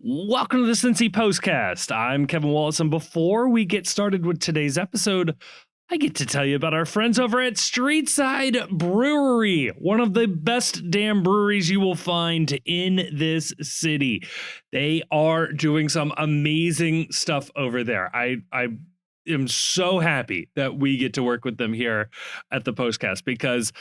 Welcome to the Cincy Postcast. I'm Kevin Wallace, and before we get started with today's episode, I get to tell you about our friends over at Streetside Brewery, one of the best damn breweries you will find in this city. They are doing some amazing stuff over there. I am so happy that we get to work with them here at the Postcast because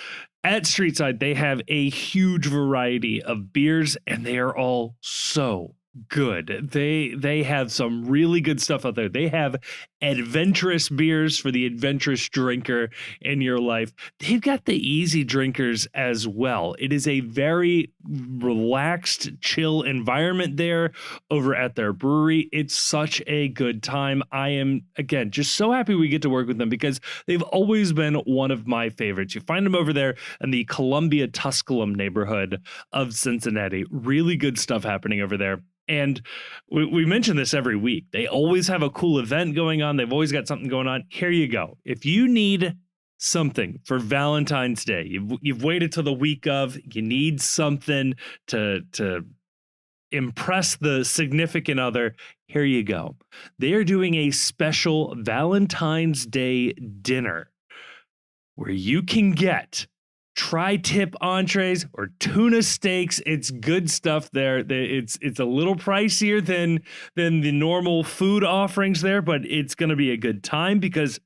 at Streetside, they have a huge variety of beers, and they are all so good. They have some really good stuff out there. They have adventurous beers for the adventurous drinker in your life. They've got the easy drinkers as well. It is a very relaxed, chill environment there over at their brewery. It's such a good time. I am, again, just so happy we get to work with them because they've always been one of my favorites. You find them over there in the Columbia Tusculum neighborhood of Cincinnati. Really good stuff happening over there. And we mention this every week. They always have a cool event going on. They've always got something going on. Here you go. If you need something for Valentine's Day, you've waited till the week of, you need something to impress the significant other, here you go. They are doing a special Valentine's Day dinner where you can get tri-tip entrees or tuna steaks. It's good stuff there. It's a little pricier than the normal food offerings there, but it's going to be a good time because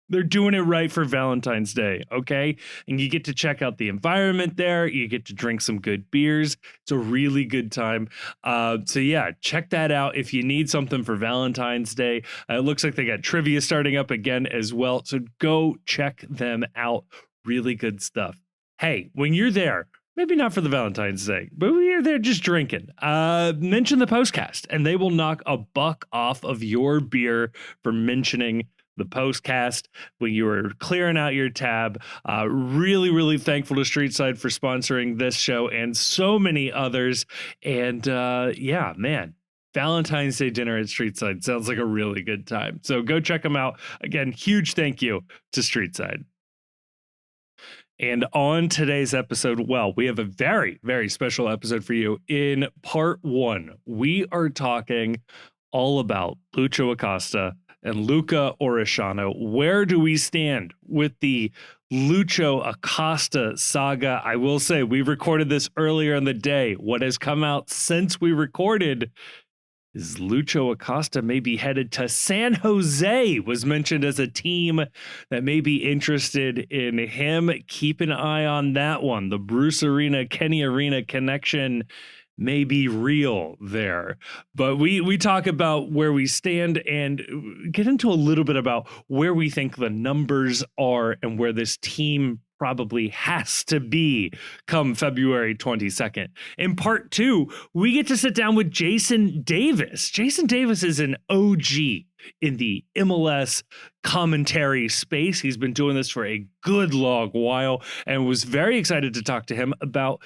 they're doing it right for Valentine's Day, okay? And you get to check out the environment there. You get to drink some good beers. It's a really good time. So yeah, check that out if you need something for Valentine's Day. It looks like they got trivia starting up again as well. So go check them out. Really good stuff. Hey, when you're there, maybe not for the Valentine's Day, but when you're there just drinking, mention the Postcast, and they will knock $1 off of your beer for mentioning the Postcast when you were clearing out your tab. Really, really thankful to Streetside for sponsoring this show and so many others. And yeah, man. Valentine's Day dinner at Streetside sounds like a really good time. So go check them out. Again, huge thank you to Streetside. And on today's episode, well, we have a very, very special episode for you. In part one, we are talking all about Lucho Acosta and Luca Orellano. Where do we stand with the Lucho Acosta saga? I will say we recorded this earlier in the day. What has come out since we recorded is Lucho Acosta may be headed to San Jose, was mentioned as a team that may be interested in him. Keep an eye on that one. The Bruce Arena, Kenny Arena connection may be real there. But we talk about where we stand and get into a little bit about where we think the numbers are and where this team probably has to be come February 22nd. In part two, we get to sit down with Jason Davis. Jason Davis is an OG in the MLS commentary space. He's been doing this for a good long while and was very excited to talk to him about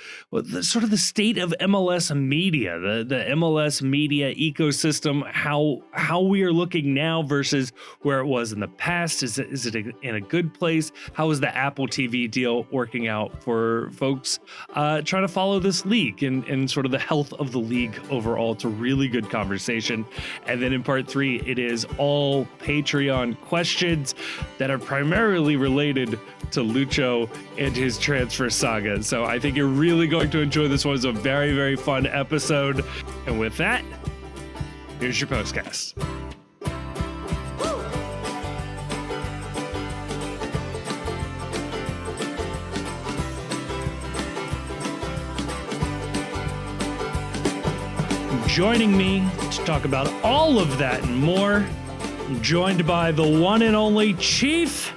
sort of the state of MLS media, the MLS media ecosystem, how we are looking now versus where it was in the past. Is it in a good place? How is the Apple TV deal working out for folks trying to follow this league and sort of the health of the league overall? It's a really good conversation. And then in part three, it is all Patreon questions that are primarily related to Lucho and his transfer saga. So I think you're really going to enjoy this one. It's a very, very fun episode. And with that, here's your Postcast. Joining me to talk about all of that and more, I'm joined by the one and only Chief.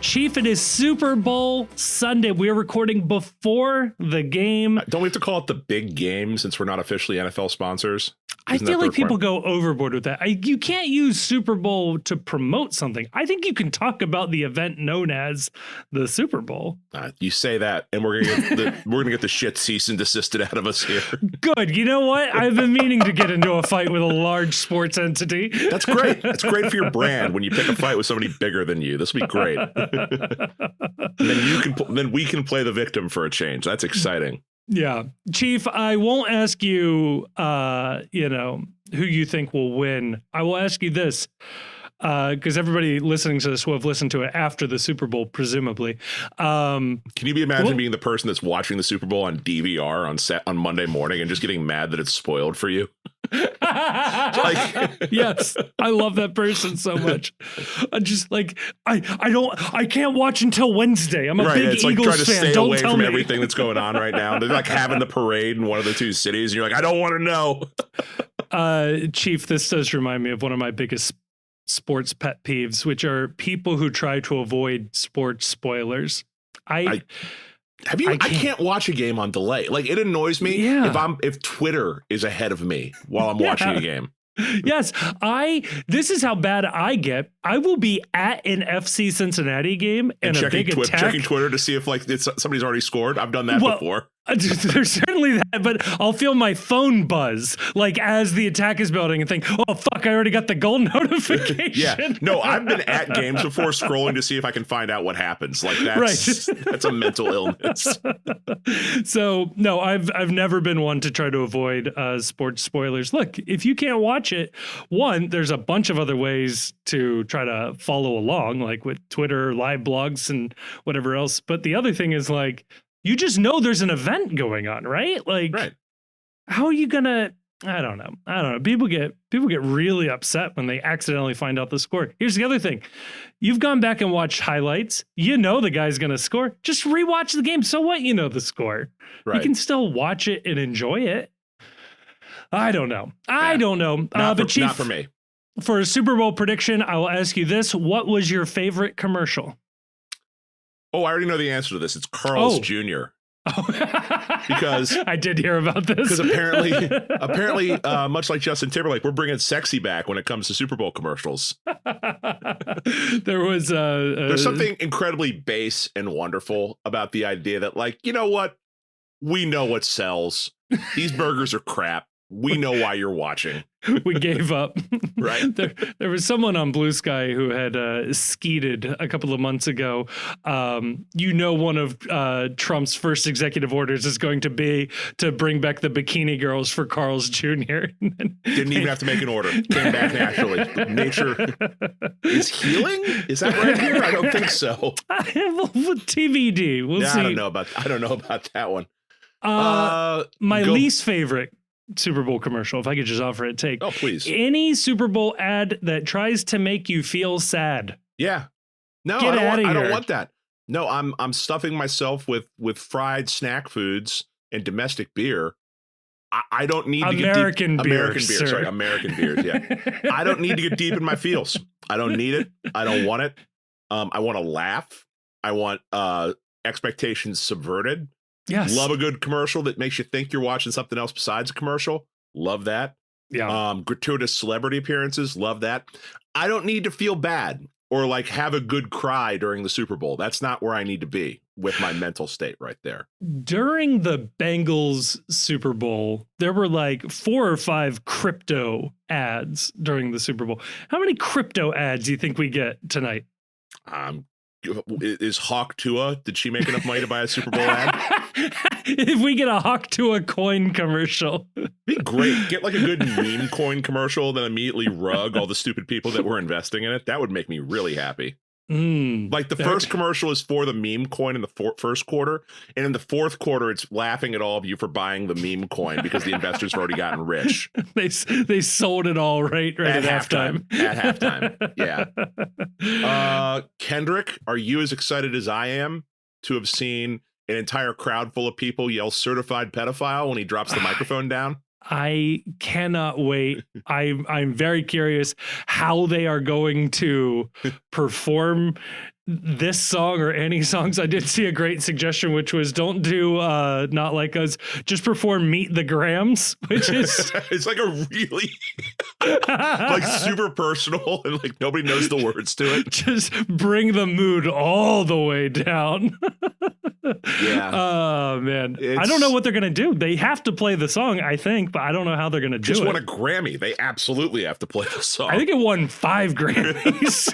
Chief, it is Super Bowl Sunday. We're recording before the game. Don't we have to call it the big game since we're not officially NFL sponsors? I feel like people go overboard with that. You can't use Super Bowl to promote something. I think you can talk about the event known as the Super Bowl. You say that, and we're gonna get the shit cease and desisted out of us here. Good. You know what? I've been meaning to get into a fight with a large sports entity. That's great. That's great for your brand when you pick a fight with somebody bigger than you. This will be great. And then we can play the victim for a change. That's exciting. Yeah. Chief, I won't ask you, who you think will win. I will ask you this, because everybody listening to this will have listened to it after the Super Bowl, presumably. Can you imagine being the person that's watching the Super Bowl on DVR on Monday morning and just getting mad that it's spoiled for you? Yes, I love that person so much. I just I can't watch until Wednesday. I'm a big it's Eagles trying to fan. stay Don't away tell from me everything that's going on right now. They're like having the parade in one of the two cities, and you're like, I don't want to know. Chief, this does remind me of one of my biggest sports pet peeves, which are people who try to avoid sports spoilers. I can't watch a game on delay. Like, it annoys me if Twitter is ahead of me while I'm watching a game. Yes, this is how bad I get. I will be at an FC Cincinnati game and a big attack. Checking Twitter to see if somebody's already scored. I've done that before. There's certainly that, but I'll feel my phone buzz as the attack is building and think, oh, fuck, I already got the goal notification. Yeah. No, I've been at games before scrolling to see if I can find out what happens. Like, that's a mental illness. So, no, I've never been one to try to avoid sports spoilers. Look, if you can't watch it, one, there's a bunch of other ways to try to follow along, like with Twitter, live blogs, and whatever else. But the other thing is, you just know there's an event going on, right? Right. How are you gonna? I don't know. People get really upset when they accidentally find out the score. Here's the other thing: you've gone back and watched highlights. You know the guy's gonna score. Just rewatch the game. So what? You know the score. Right. You can still watch it and enjoy it. I don't know. But Chief, not for me. For a Super Bowl prediction, I will ask you this: what was your favorite commercial? Oh, I already know the answer to this. It's Carl's Jr. Because I did hear about this. Because apparently, much like Justin Timberlake, we're bringing sexy back when it comes to Super Bowl commercials. There's something incredibly base and wonderful about the idea that, you know what? We know what sells. These burgers are crap. We know why you're watching. We gave up. Right. There was someone on Blue Sky who had skeeted a couple of months ago. One of Trump's first executive orders is going to be to bring back the bikini girls for Carl's Jr. Didn't even have to make an order. Came back naturally. Nature is healing? Is that right here? I don't think so. TBD. We'll see. I don't know about that one. My least favorite Super Bowl commercial, if I could just offer a take. Oh, please. Any Super Bowl ad that tries to make you feel sad. Yeah. No, I don't want that. No, I'm stuffing myself with fried snack foods and domestic beer. I don't need to get deep. American beer. Sorry, American beers. Yeah. I don't need to get deep in my feels. I don't need it. I don't want it. I want to laugh. I want expectations subverted. Yes. Love a good commercial that makes you think you're watching something else besides a commercial. Love that. Yeah. Gratuitous celebrity appearances. Love that. I don't need to feel bad or have a good cry during the Super Bowl. That's not where I need to be with my mental state right there. During the Bengals Super Bowl, there were 4 or 5 crypto ads during the Super Bowl. How many crypto ads do you think we get tonight? Is Hawk Tua? Did she make enough money to buy a Super Bowl ad? If we get a Hawk Tua coin commercial, be great. Get a good meme coin commercial, then immediately rug all the stupid people that were investing in it. That would make me really happy. The first commercial is for the meme coin in the first quarter, and in the fourth quarter, it's laughing at all of you for buying the meme coin because the investors have already gotten rich. They sold it all right at halftime. At halftime, yeah. Kendrick, are you as excited as I am to have seen an entire crowd full of people yell "certified pedophile" when he drops the microphone down? I cannot wait. I'm very curious how they are going to perform this song or any songs. I did see a great suggestion, which was don't do Not Like Us, just perform Meet the Grams, which is it's a really super personal and nobody knows the words to it. Just bring the mood all the way down. Yeah. Oh, man. I don't know what they're going to do. They have to play the song, I think, but I don't know how they're going to do it. Just won a Grammy. They absolutely have to play the song. I think it won 5 Grammys.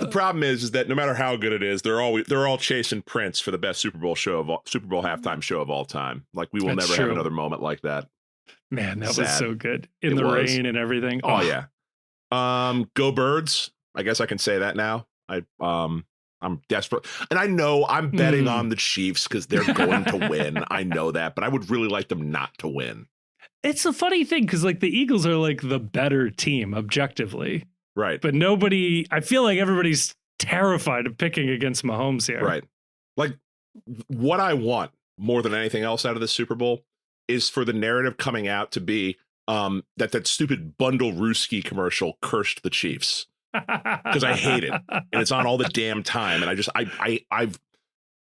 The problem is that no matter how good it is, they're all chasing Prince for the best Super Bowl halftime show of all time. Like, we will never have another moment like that. Man, that was so good. In the rain and everything. Oh, yeah. Go Birds. I guess I can say that now. I'm desperate. And I know I'm betting on the Chiefs because they're going to win. I know that, but I would really like them not to win. It's a funny thing because, like, the Eagles are like the better team objectively. Right. But I feel like everybody's terrified of picking against Mahomes here. Right. Like, what I want more than anything else out of the Super Bowl is for the narrative coming out to be that stupid Bundle Ruski commercial cursed the Chiefs. Because I hate it, and it's on all the damn time, and I've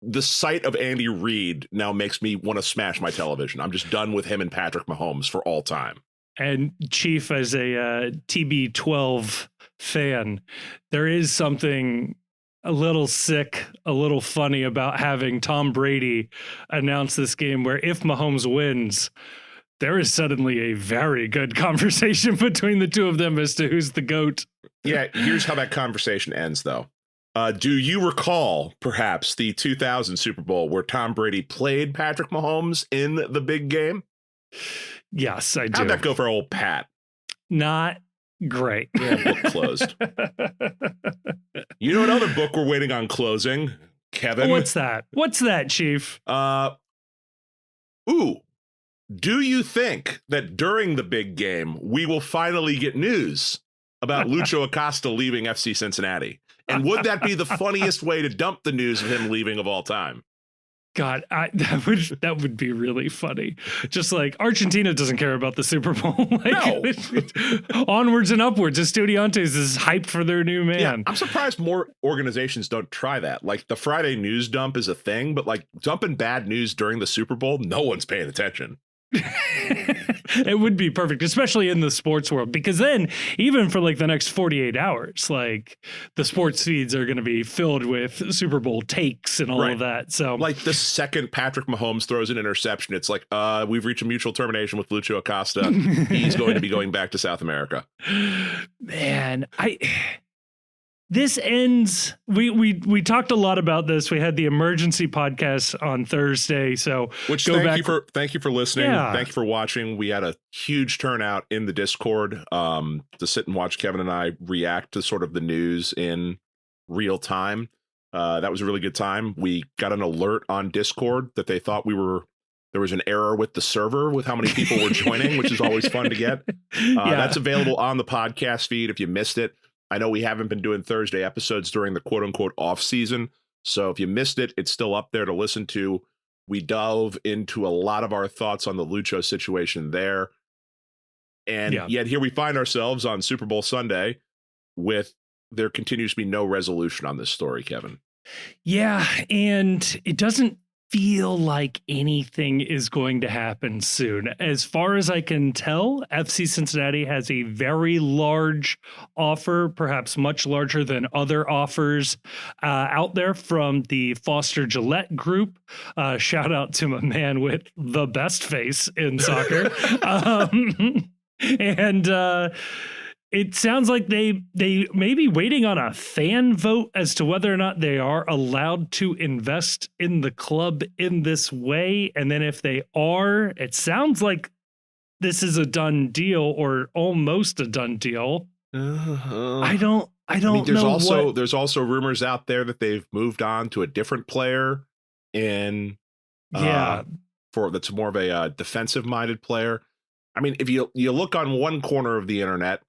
the sight of Andy Reid now makes me want to smash my television. I'm just done with him and Patrick Mahomes for all time. And Chief, as a TB12 fan, there is something a little sick, a little funny about having Tom Brady announce this game where if Mahomes wins, there is suddenly a very good conversation between the two of them as to who's the GOAT. Yeah, here's how that conversation ends, though. Do you recall, perhaps, the 2000 Super Bowl where Tom Brady played Patrick Mahomes in the big game? Yes, I do. How'd that go for old Pat? Not great. Yeah, book closed. You know another book we're waiting on closing, Kevin? What's that? What's that, Chief? Do you think that during the big game, we will finally get news about Lucho Acosta leaving FC Cincinnati? And would that be the funniest way to dump the news of him leaving of all time? God, that would be really funny. Just like Argentina doesn't care about the Super Bowl. No. Onwards and upwards. Estudiantes is hyped for their new man. Yeah, I'm surprised more organizations don't try that. Like, the Friday news dump is a thing, but like dumping bad news during the Super Bowl, no one's paying attention. It would be perfect, especially in the sports world, because then even for like the next 48 hours, like the sports feeds are going to be filled with Super Bowl takes and all of that. So like the second Patrick Mahomes throws an interception, it's like, we've reached a mutual termination with Lucho Acosta. He's going to be going back to South America. Man, this ends. We talked a lot about this. We had the emergency podcast on Thursday. So thank you for listening. Yeah. Thank you for watching. We had a huge turnout in the Discord to sit and watch Kevin and I react to sort of the news in real time. That was a really good time. We got an alert on Discord that they thought there was an error with the server with how many people were joining, which is always fun to get. That's available on the podcast feed if you missed it. I know we haven't been doing Thursday episodes during the quote unquote off season. So if you missed it, it's still up there to listen to. We delve into a lot of our thoughts on the Lucho situation there. And yet here we find ourselves on Super Bowl Sunday with there continues to be no resolution on this story, Kevin. Yeah. And it doesn't feel like anything is going to happen soon. As far as I can tell, FC Cincinnati has a very large offer, perhaps much larger than other offers out there from the Foster Gillette Group. Shout out to my man with the best face in soccer. It sounds like they may be waiting on a fan vote as to whether or not they are allowed to invest in the club in this way. And then if they are, it sounds like this is a done deal or almost a done deal. I don't know. There's also rumors out there that they've moved on to a different player that's more of a defensive minded player. I mean, if you look on one corner of the internet,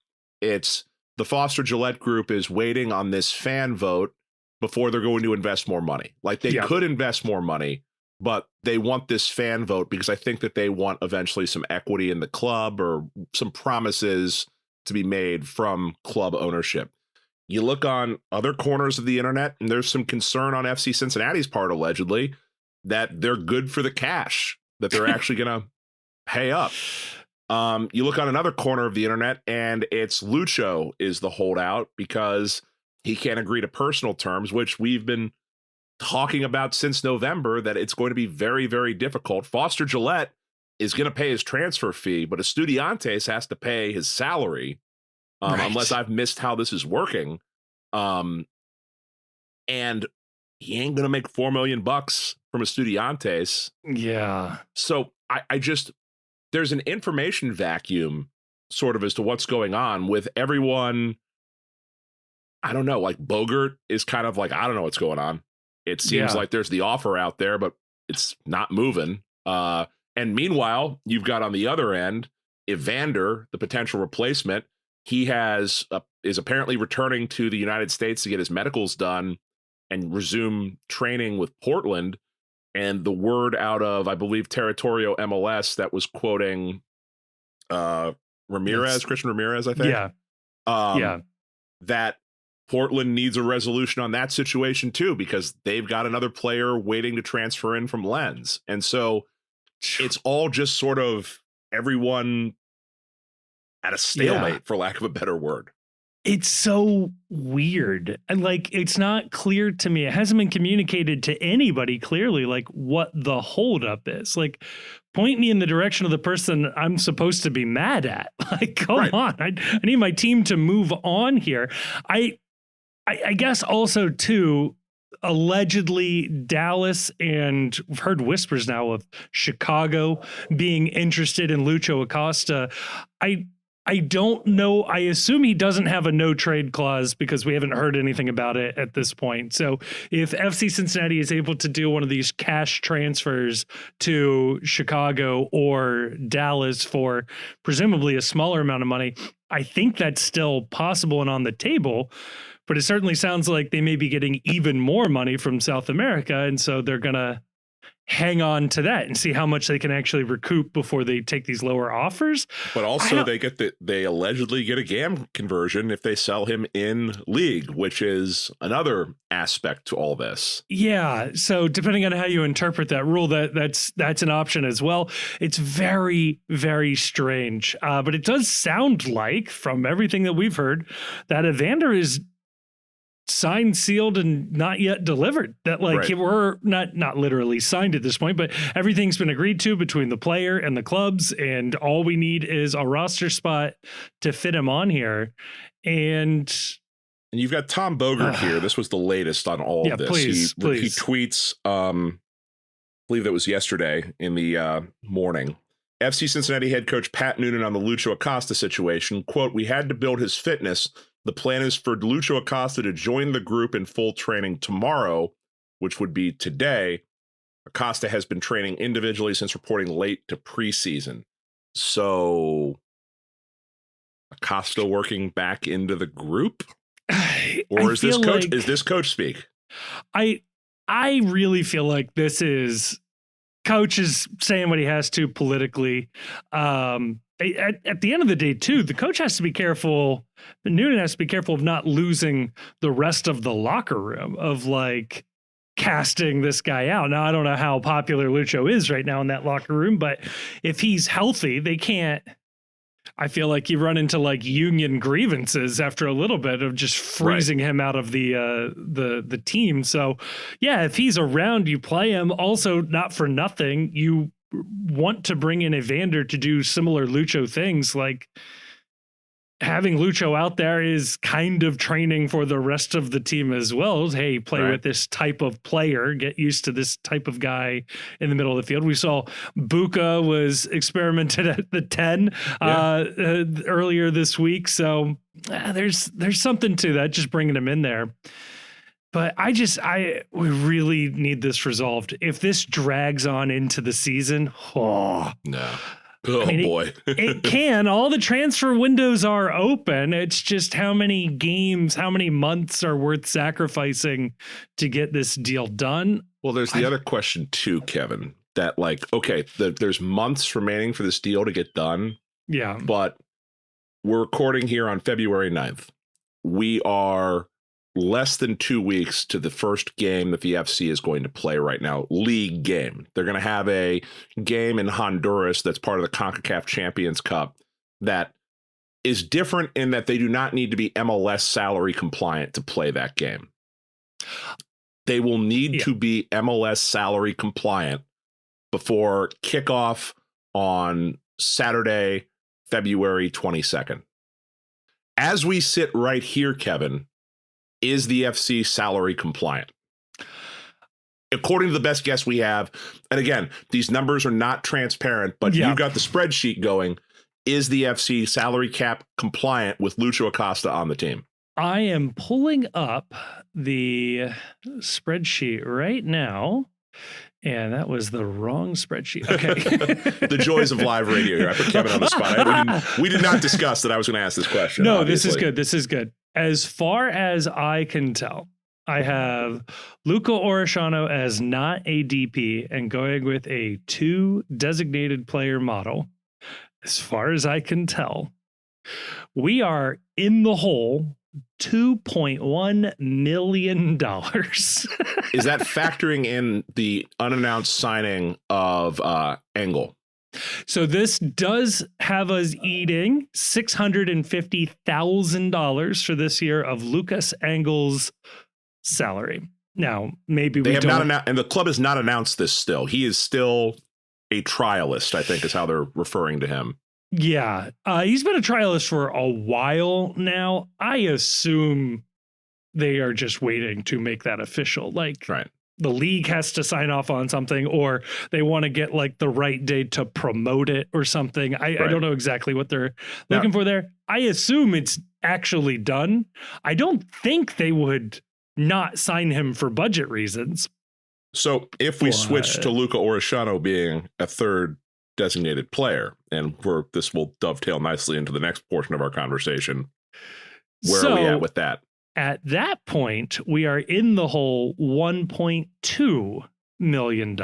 it's the Foster Gillette Group is waiting on this fan vote before they're going to invest more money. Like they could invest more money, but they want this fan vote because I think that they want eventually some equity in the club or some promises to be made from club ownership. You look on other corners of the internet and there's some concern on FC Cincinnati's part, allegedly, that they're good for the cash, that they're actually going to pay up. You look on another corner of the internet and it's Lucho is the holdout because he can't agree to personal terms, which we've been talking about since November, that it's going to be very, very difficult. Foster Gillette is going to pay his transfer fee, but Estudiantes has to pay his salary, unless I've missed how this is working. And he ain't going to make $4 million from Estudiantes. Yeah. So I just, there's an information vacuum sort of as to what's going on with everyone. I don't know, like Bogert is kind of like, I don't know what's going on. It seems like there's the offer out there, but it's not moving. And meanwhile, you've got on the other end, Evander, the potential replacement. He is apparently returning to the United States to get his medicals done and resume training with Portland. And the word out of, I believe, Territorio MLS that was quoting Christian Ramirez, I think. Yeah. That Portland needs a resolution on that situation too, because they've got another player waiting to transfer in from Lens. And so it's all just sort of everyone at a stalemate, for lack of a better word. It's so weird. And like, it's not clear to me. It hasn't been communicated to anybody clearly, like what the holdup is. Like, point me in the direction of the person I'm supposed to be mad at. Like, come on. I need my team to move on here. I guess also too, allegedly Dallas, and we've heard whispers now of Chicago being interested in Lucho Acosta. I don't know. I assume he doesn't have a no trade clause because we haven't heard anything about it at this point. So if FC Cincinnati is able to do one of these cash transfers to Chicago or Dallas for presumably a smaller amount of money, I think that's still possible and on the table. But it certainly sounds like they may be getting even more money from South America. And so they're going to hang on to that and see how much they can actually recoup before they take these lower offers. But also they allegedly get a GAM conversion if they sell him in league, which is another aspect to all this. Yeah. So depending on how you interpret that rule, that's an option as well. It's very, very strange. But it does sound like, from everything that we've heard, that Evander is signed, sealed, and not yet delivered. That we're not literally signed at this point, but everything's been agreed to between the player and the clubs, and all we need is a roster spot to fit him on here. And you've got Tom Bogert here. This was the latest on all of this. Please. He tweets, I believe that was yesterday in the morning. FC Cincinnati head coach Pat Noonan on the Lucho Acosta situation. Quote, "We had to build his fitness. The plan is for Lucho Acosta to join the group in full training tomorrow," which would be today. Acosta has been training individually since reporting late to preseason. So Acosta working back into the group? Or is this coach speak? I really feel like this is coach is saying what he has to politically. At the end of the day, too, the coach has to be careful. Noonan has to be careful of not losing the rest of the locker room, of like casting this guy out. Now, I don't know how popular Lucho is right now in that locker room, but if he's healthy, they can't. I feel like you run into like union grievances after a little bit of just freezing him out of the team. So, yeah, if he's around, you play him. Also, not for nothing, you want to bring in Evander to do similar Lucho things. Like having Lucho out there is kind of training for the rest of the team as well. Hey, play with this type of player, get used to this type of guy in the middle of the field. We saw Buka was experimented at the 10 earlier this week. So there's something to that, just bringing him in there. But we really need this resolved. If this drags on into the season, no. Boy. It can. All the transfer windows are open. It's just how many games, how many months are worth sacrificing to get this deal done? Well, there's the other question too, Kevin, that there's months remaining for this deal to get done. Yeah. But we're recording here on February 9th. We are less than 2 weeks to the first game that the FC is going to play right now, league game. They're going to have a game in Honduras that's part of the CONCACAF Champions Cup that is different in that they do not need to be MLS salary compliant to play that game. They will need to be MLS salary compliant before kickoff on Saturday, February 22nd. As we sit right here, Kevin, is the FC salary compliant? According to the best guess we have, and again, these numbers are not transparent, but you've got the spreadsheet going. Is the FC salary cap compliant with Lucho Acosta on the team? I am pulling up the spreadsheet right now, and that was the wrong spreadsheet. Okay. The joys of live radio here. I put Kevin on the spot. We did not discuss that I was going to ask this question. No, obviously. This is good. This is good. As far as I can tell, I have Luca Orellano as not a DP and going with a 2 designated player model. As far as I can tell, we are in the hole $2.1 million. Is that factoring in the unannounced signing of Engel? So this does have us eating $650,000 for this year of Lucas Engel's salary. Now, maybe they have not announced, and the club has not announced this still. He is still a trialist, I think is how they're referring to him. Yeah, he's been a trialist for a while now. I assume they are just waiting to make that official. Like, the league has to sign off on something, or they want to get like the right date to promote it or something. I don't know exactly what they're looking for there. I assume it's actually done. I don't think they would not sign him for budget reasons. So if we switch to Luca Orellano being a 3rd designated player, and this will dovetail nicely into the next portion of our conversation, where are we at with that? At that point, we are in the hole $1.2 million,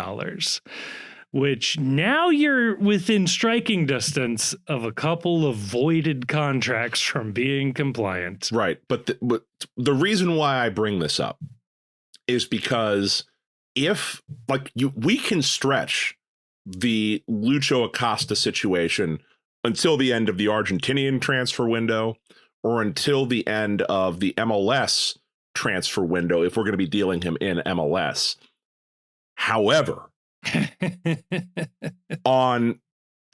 which now you're within striking distance of a couple of voided contracts from being compliant. Right. But the reason why I bring this up is because if we can stretch the Lucho Acosta situation until the end of the Argentinian transfer window or until the end of the MLS transfer window if we're going to be dealing him in MLS. However, on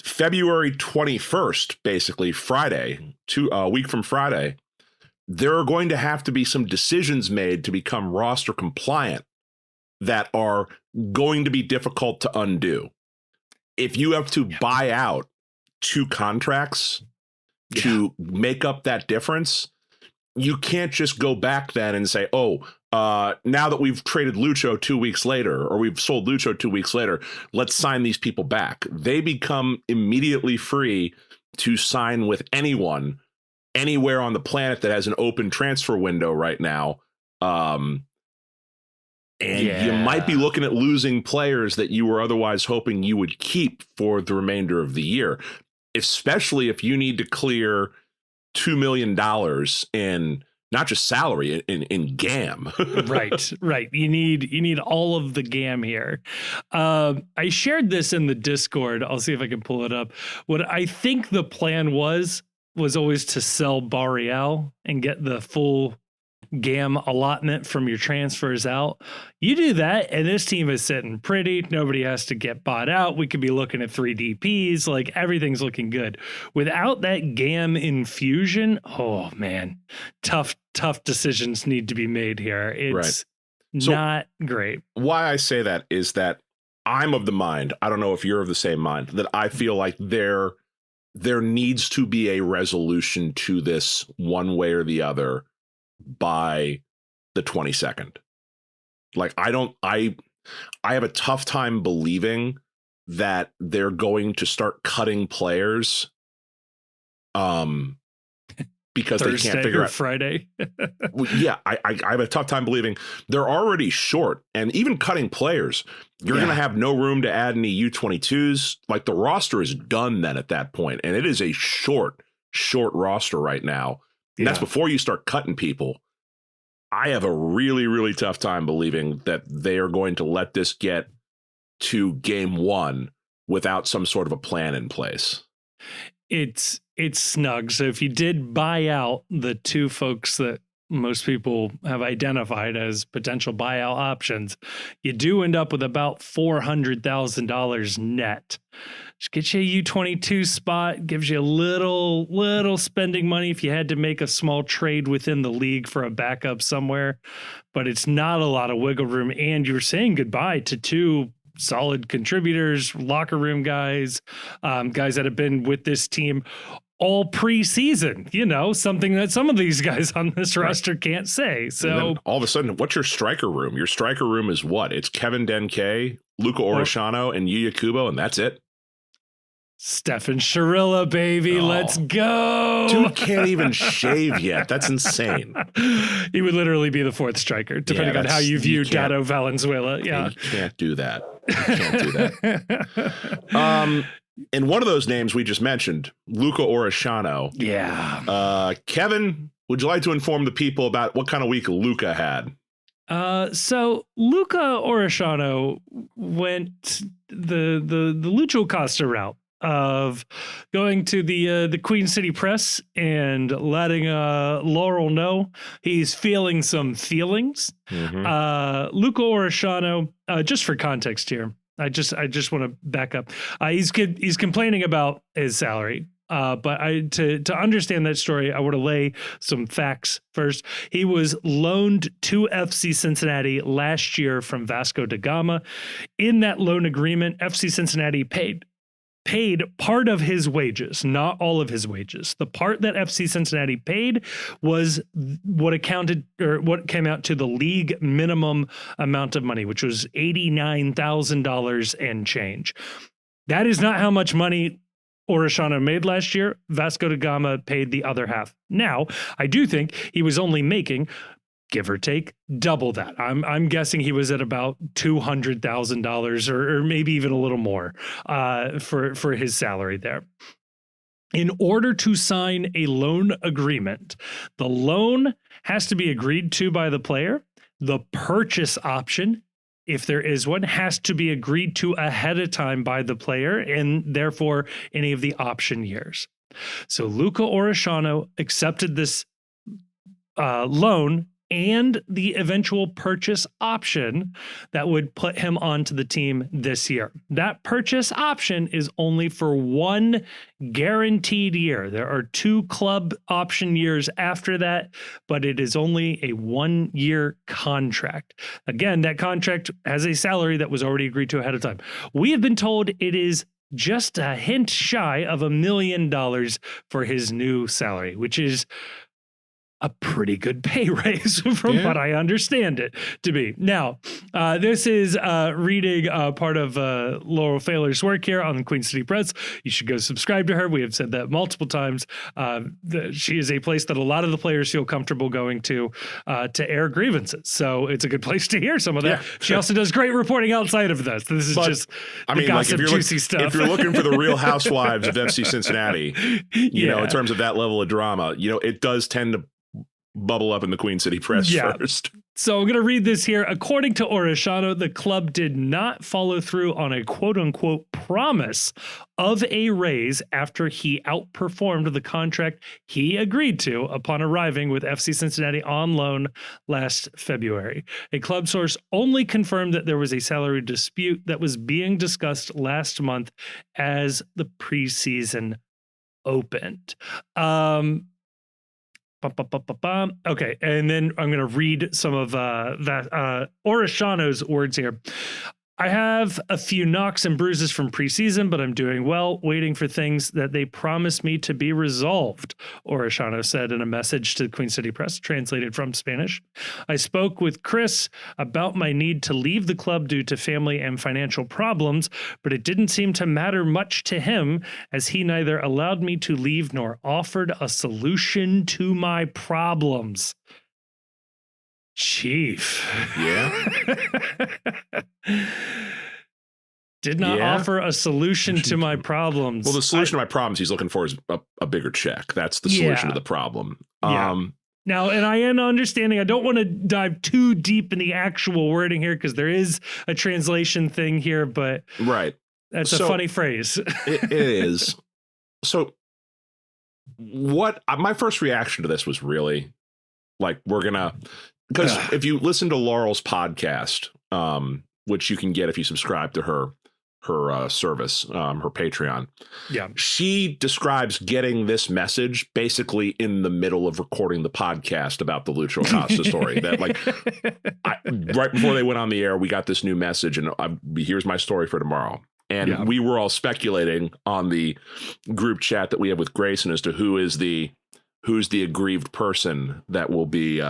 February 21st, basically Friday, a week from Friday, there are going to have to be some decisions made to become roster compliant that are going to be difficult to undo. If you have to buy out 2 contracts to make up that difference, you can't just go back then and say, now that we've traded Lucho 2 weeks later, or we've sold Lucho 2 weeks later, let's sign these people back. They become immediately free to sign with anyone, anywhere on the planet that has an open transfer window right now. And you might be looking at losing players that you were otherwise hoping you would keep for the remainder of the year, especially if you need to clear $2 million in not just salary, in GAM. Right. You need all of the GAM here. I shared this in the Discord. I'll see if I can pull it up. What I think the plan was always to sell Barreal and get the full GAM allotment from your transfers out. You do that, and this team is sitting pretty. Nobody has to get bought out. We could be looking at 3 DPs. Like, everything's looking good. Without that GAM infusion, oh man, tough decisions need to be made here. It's not great. Why I say that is that I'm of the mind, I don't know if you're of the same mind, that I feel like there needs to be a resolution to this one way or the other by the 22nd. Like, I have a tough time believing that they're going to start cutting players because Thursday they can't figure out Friday. I have a tough time believing they're already short, and even cutting players, you're going to have no room to add any U22s. Like, the roster is done then at that point, and it is a short roster right now. And that's before you start cutting people. I have a really, really tough time believing that they are going to let this get to game 1 without some sort of a plan in place. it's snug. So if you did buy out the two folks that most people have identified as potential buyout options, you do end up with about $400,000 net. Just get you a U22 spot, gives you a little spending money if you had to make a small trade within the league for a backup somewhere, but it's not a lot of wiggle room. And you're saying goodbye to two solid contributors, locker room guys, guys that have been with this team all preseason, something that some of these guys on this roster can't say. So all of a sudden, what's your striker room? Your striker room is what? It's Kevin Denke, Luca Orellano, and Yuya Kubo, and that's it. Stefan Sharilla, baby. Let's go. Dude can't even shave yet. That's insane. He would literally be the fourth striker, depending on how you view Dado Valenzuela. Yeah. You can't do that. You can't do that. And one of those names we just mentioned, Luca Orellano. Yeah. Kevin, would you like to inform the people about what kind of week Luca had? So Luca Orellano went the Lucho Costa route of going to the Queen City Press and letting Laurel know he's feeling some feelings. Mm-hmm. Luca Orellano, just for context here, I just want to back up. He's complaining about his salary. But to understand that story, I want to lay some facts first. He was loaned to FC Cincinnati last year from Vasco da Gama. In that loan agreement, FC Cincinnati paid part of his wages, not all of his wages. The part that FC Cincinnati paid was what came out to the league minimum amount of money, which was $89,000 and change. That is not how much money Orellano made last year. Vasco da Gama paid the other half. Now, I do think he was only making, give or take, double that. I'm guessing he was at about $200,000 or maybe even a little more for his salary there. In order to sign a loan agreement, the loan has to be agreed to by the player. The purchase option, if there is one, has to be agreed to ahead of time by the player and therefore any of the option years. So Luca Orellano accepted this loan and the eventual purchase option that would put him onto the team this year. That purchase option is only for one guaranteed year. There are 2 club option years after that, but it is only a 1-year contract. Again, that contract has a salary that was already agreed to ahead of time. We have been told it is just a hint shy of $1 million for his new salary, which is a pretty good pay raise from what I understand it to be. Now, this is reading part of Laurel Failer's work here on the Queen City Press. You should go subscribe to her. We have said that multiple times. She is a place that a lot of the players feel comfortable going to air grievances. So it's a good place to hear some of that. Yeah, she also does great reporting outside of this. This is just gossip, juicy stuff. If you're looking for the Real Housewives of FC Cincinnati, you know, in terms of that level of drama, you know, it does tend to bubble up in the Queen City Press first. So I'm going to read this here. According to Orellano, the club did not follow through on a quote-unquote promise of a raise after he outperformed the contract he agreed to upon arriving with FC Cincinnati on loan last February. A club source only confirmed that there was a salary dispute that was being discussed last month as the preseason opened. Okay, and then I'm going to read some of Orellano's words here. I have a few knocks and bruises from preseason, but I'm doing well, waiting for things that they promised me to be resolved, Orellano said in a message to the Queen City Press, translated from Spanish. I spoke with Chris about my need to leave the club due to family and financial problems, but it didn't seem to matter much to him, as he neither allowed me to leave nor offered a solution to my problems. Chief. Yeah. Did not offer a solution to my problems. Well, the solution to my problems he's looking for is a bigger check. That's the solution to the problem. Now, and I am understanding, I don't want to dive too deep in the actual wording here because there is a translation thing here, but right. That's a funny phrase. It is. So what my first reaction to this was really like, because if you listen to Laurel's podcast, which you can get if you subscribe to her service, her Patreon. Yeah. She describes getting this message basically in the middle of recording the podcast about the Lucho Acosta story. That right before they went on the air, we got this new message, and here's my story for tomorrow. And we were all speculating on the group chat that we have with Grayson as to who's the aggrieved person that will be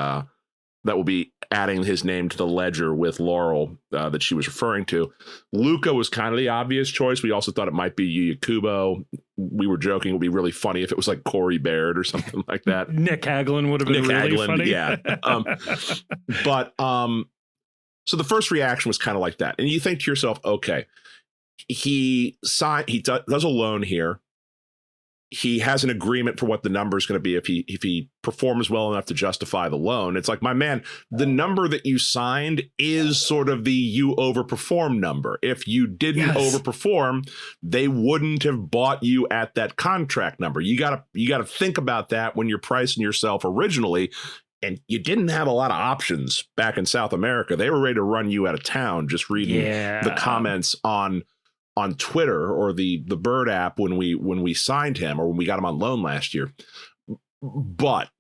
adding his name to the ledger with Laurel that she was referring to. Luca was kind of the obvious choice. We also thought it might be Yuya Kubo. We were joking it would be really funny if it was like Corey Baird or something like that. Nick Hagelin would have been really funny. Yeah. So the first reaction was kind of like that. And you think to yourself, okay, he does a loan here. He has an agreement for what the number is going to be if he performs well enough to justify the loan. It's like, my man, the number that you signed is sort of the you overperform number. If you didn't overperform, they wouldn't have bought you at that contract number. You gotta think about that when you're pricing yourself originally. And you didn't have a lot of options back in South America. They were ready to run you out of town. Just reading the comments on Twitter or the Bird app when we signed him or when we got him on loan last year. But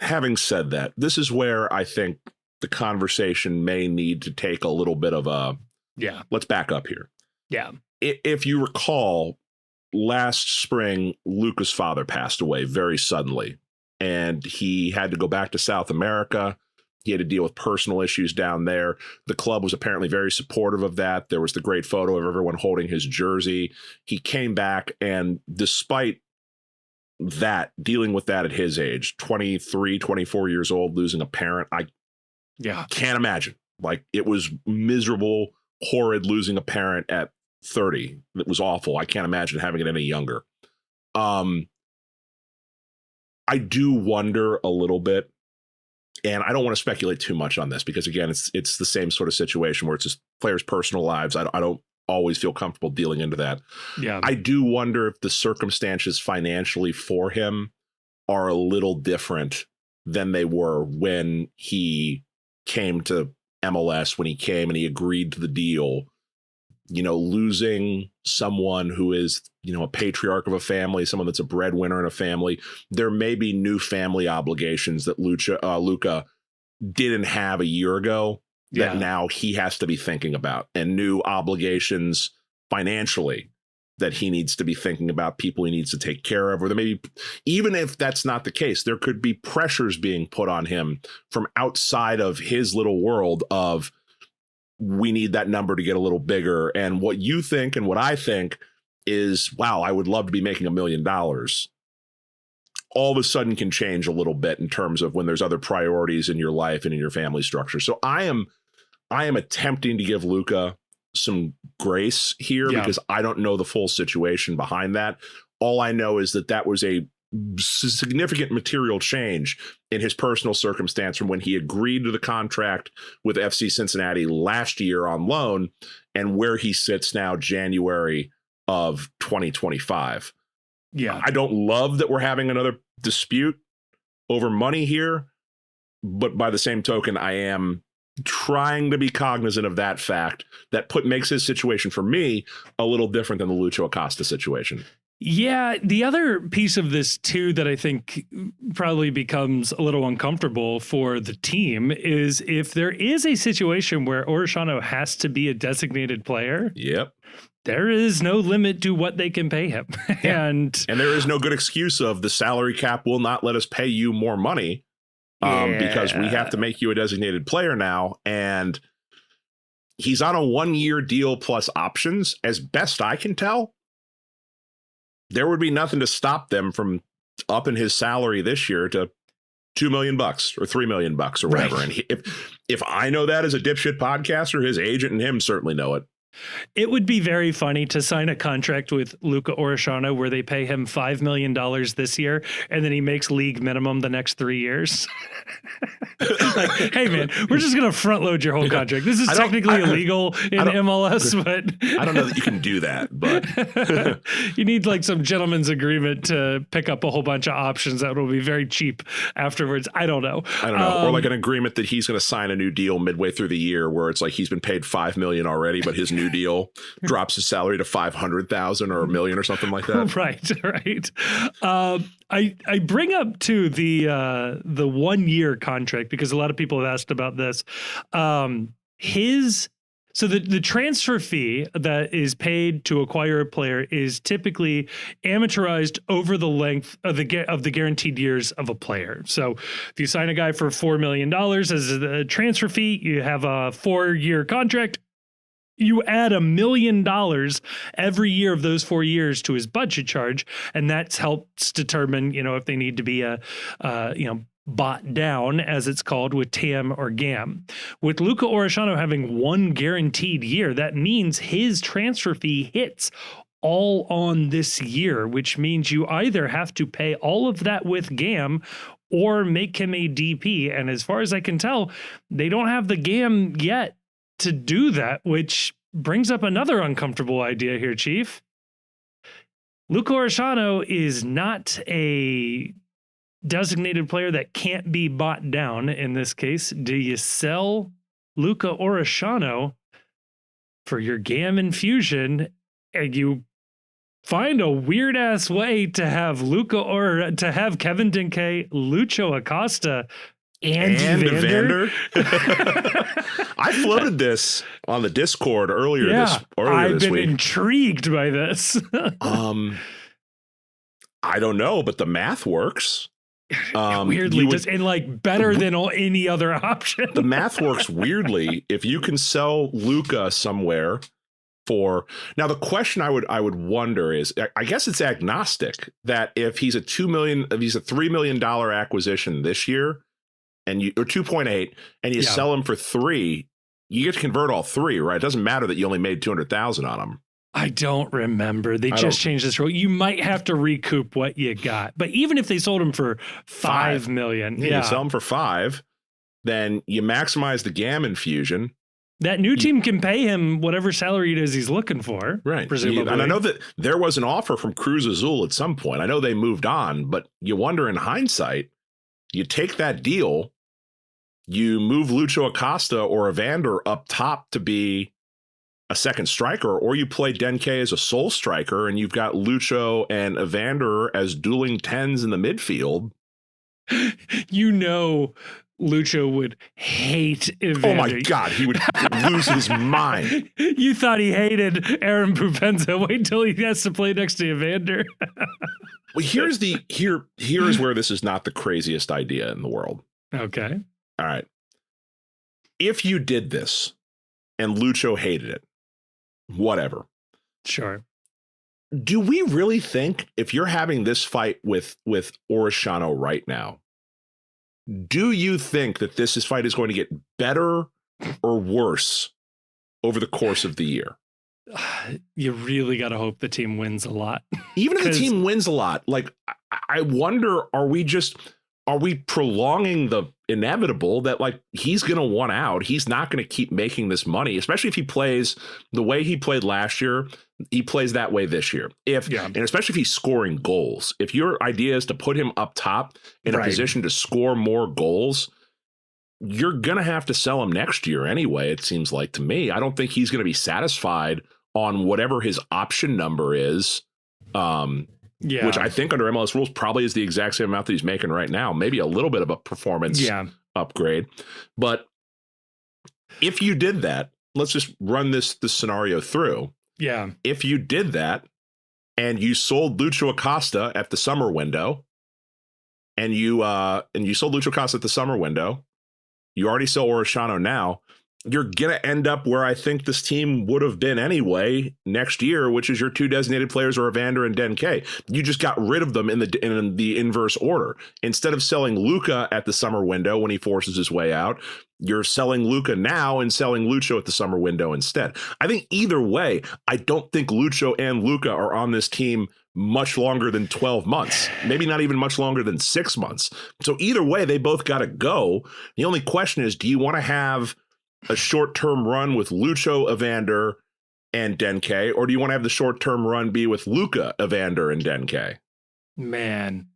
having said that, this is where I think the conversation may need to take a little bit of let's back up here. Yeah. If you recall, last spring, Luca's father passed away very suddenly, and he had to go back to South America. He had to deal with personal issues down there. The club was apparently very supportive of that. There was the great photo of everyone holding his jersey. He came back, and despite that, dealing with that at his age, 23, 24 years old, losing a parent, I can't imagine. Like, it was miserable, horrid losing a parent at 30. It was awful. I can't imagine having it any younger. I do wonder a little bit. And I don't want to speculate too much on this because, again, it's the same sort of situation where it's just players' personal lives. I don't always feel comfortable dealing into that. Yeah. I do wonder if the circumstances financially for him are a little different than they were when he came to MLS, when he came and he agreed to the deal. You know, losing someone who is, a patriarch of a family, someone that's a breadwinner in a family. There may be new family obligations that Luca didn't have a year ago that now he has to be thinking about, and new obligations financially that he needs to be thinking about, people he needs to take care of. Or there may be, even if that's not the case, there could be pressures being put on him from outside of his little world of, we need that number to get a little bigger. And what you think and what I think is, wow, I would love to be making $1 million. All of a sudden can change a little bit in terms of when there's other priorities in your life and in your family structure. So I am attempting to give Luca some grace here because I don't know the full situation behind that. All I know is that was a significant material change in his personal circumstance from when he agreed to the contract with FC Cincinnati last year on loan and where he sits now, January of 2025. Yeah. I don't love that we're having another dispute over money here, but by the same token, I am trying to be cognizant of that fact that makes his situation for me a little different than the Lucho Acosta situation. Yeah, the other piece of this, too, that I think probably becomes a little uncomfortable for the team is if there is a situation where Orellano has to be a designated player. Yep. There is no limit to what they can pay him. and there is no good excuse of the salary cap will not let us pay you more money because we have to make you a designated player now. And he's on a 1-year deal plus options, as best I can tell. There would be nothing to stop them from upping his salary this year to $2 million or $3 million or whatever. Right. And if I know that as a dipshit podcaster, his agent and him certainly know it. It would be very funny to sign a contract with Luca Orellano where they pay him $5 million this year and then he makes league minimum the next 3 years. Like, hey man, we're just going to front load your whole contract. This is technically illegal in MLS, but I don't know that you can do that, but you need like some gentleman's agreement to pick up a whole bunch of options that will be very cheap afterwards. I don't know. Or like an agreement that he's going to sign a new deal midway through the year where it's like he's been paid $5 million already, but his new deal drops his salary to 500,000 or $1 million or something like that. Right. I bring up too the 1 year contract because a lot of people have asked about this. So the transfer fee that is paid to acquire a player is typically amortized over the length of the guaranteed years of a player. So if you sign a guy for $4 million as a transfer fee, you have a 4-year contract. You add $1 million every year of those 4 years to his budget charge, and that helps determine, if they need to be bought down, as it's called, with TAM or GAM. With Luca Orellano having 1 guaranteed year, that means his transfer fee hits all on this year, which means you either have to pay all of that with GAM or make him a DP. And as far as I can tell, they don't have the GAM yet to do that, which brings up another uncomfortable idea here, Chief. Luca Orellano is not a designated player that can't be bought down in this case. Do you sell Luca Orellano for your GAM infusion and you find a weird ass way to have to have Kevin Dinke, Lucho Acosta, and Evander? I floated this on the Discord earlier this week. I've been intrigued by this. I don't know, but the math works. Weirdly, better than any other option. The math works weirdly. If you can sell Luca somewhere for now, the question I would wonder is, I guess it's agnostic that if he's a $3 million acquisition this year, or 2.8, and you sell him for 3, you get to convert all 3, right? It doesn't matter that you only made 200,000 on him. I don't remember. They just changed this rule. You might have to recoup what you got, but even if they sold him for $5 million, you sell him for 5, then you maximize the GAM infusion. That new team can pay him whatever salary it is he's looking for, right? Presumably. And I know that there was an offer from Cruz Azul at some point. I know they moved on, but you wonder in hindsight, you take that deal. You move Lucho Acosta or Evander up top to be a second striker, or you play Denke as a sole striker and you've got Lucho and Evander as dueling 10s in the midfield. Lucho would hate Evander. Oh my God, he would lose his mind. You thought he hated Aaron Pupenza. Wait till he has to play next to Evander. Well, here's where this is not the craziest idea in the world. Okay. All right. If you did this and Lucho hated it, whatever. Sure. Do we really think if you're having this fight with Orellano right now, do you think that this fight is going to get better or worse over the course of the year? You really got to hope the team wins a lot. Even if the team wins a lot, like, I wonder, are we prolonging the inevitable that, like, he's going to want out? He's not going to keep making this money, especially if he plays the way he played last year. He plays that way this year. And especially if he's scoring goals. If your idea is to put him up top in a position to score more goals, you're going to have to sell him next year anyway, it seems like to me. I don't think he's going to be satisfied on whatever his option number is. Which I think under MLS rules probably is the exact same amount that he's making right now. Maybe a little bit of a performance upgrade. But if you did that, let's just run this scenario through. Yeah. If you did that and you sold Lucho Acosta at the summer window, and you sold Lucho Acosta at the summer window, you already sell Orellano now, you're going to end up where I think this team would have been anyway next year, which is your two designated players are Evander and Denke. You just got rid of them in the inverse order. Instead of selling Luca at the summer window when he forces his way out, you're selling Luca now and selling Lucho at the summer window instead. I think either way, I don't think Lucho and Luca are on this team much longer than 12 months, maybe not even much longer than 6 months. So either way, they both got to go. The only question is, do you want to have a short-term run with Lucho, Evander, and Denke, or do you want to have the short-term run be with Luca, Evander, and Denke? Man,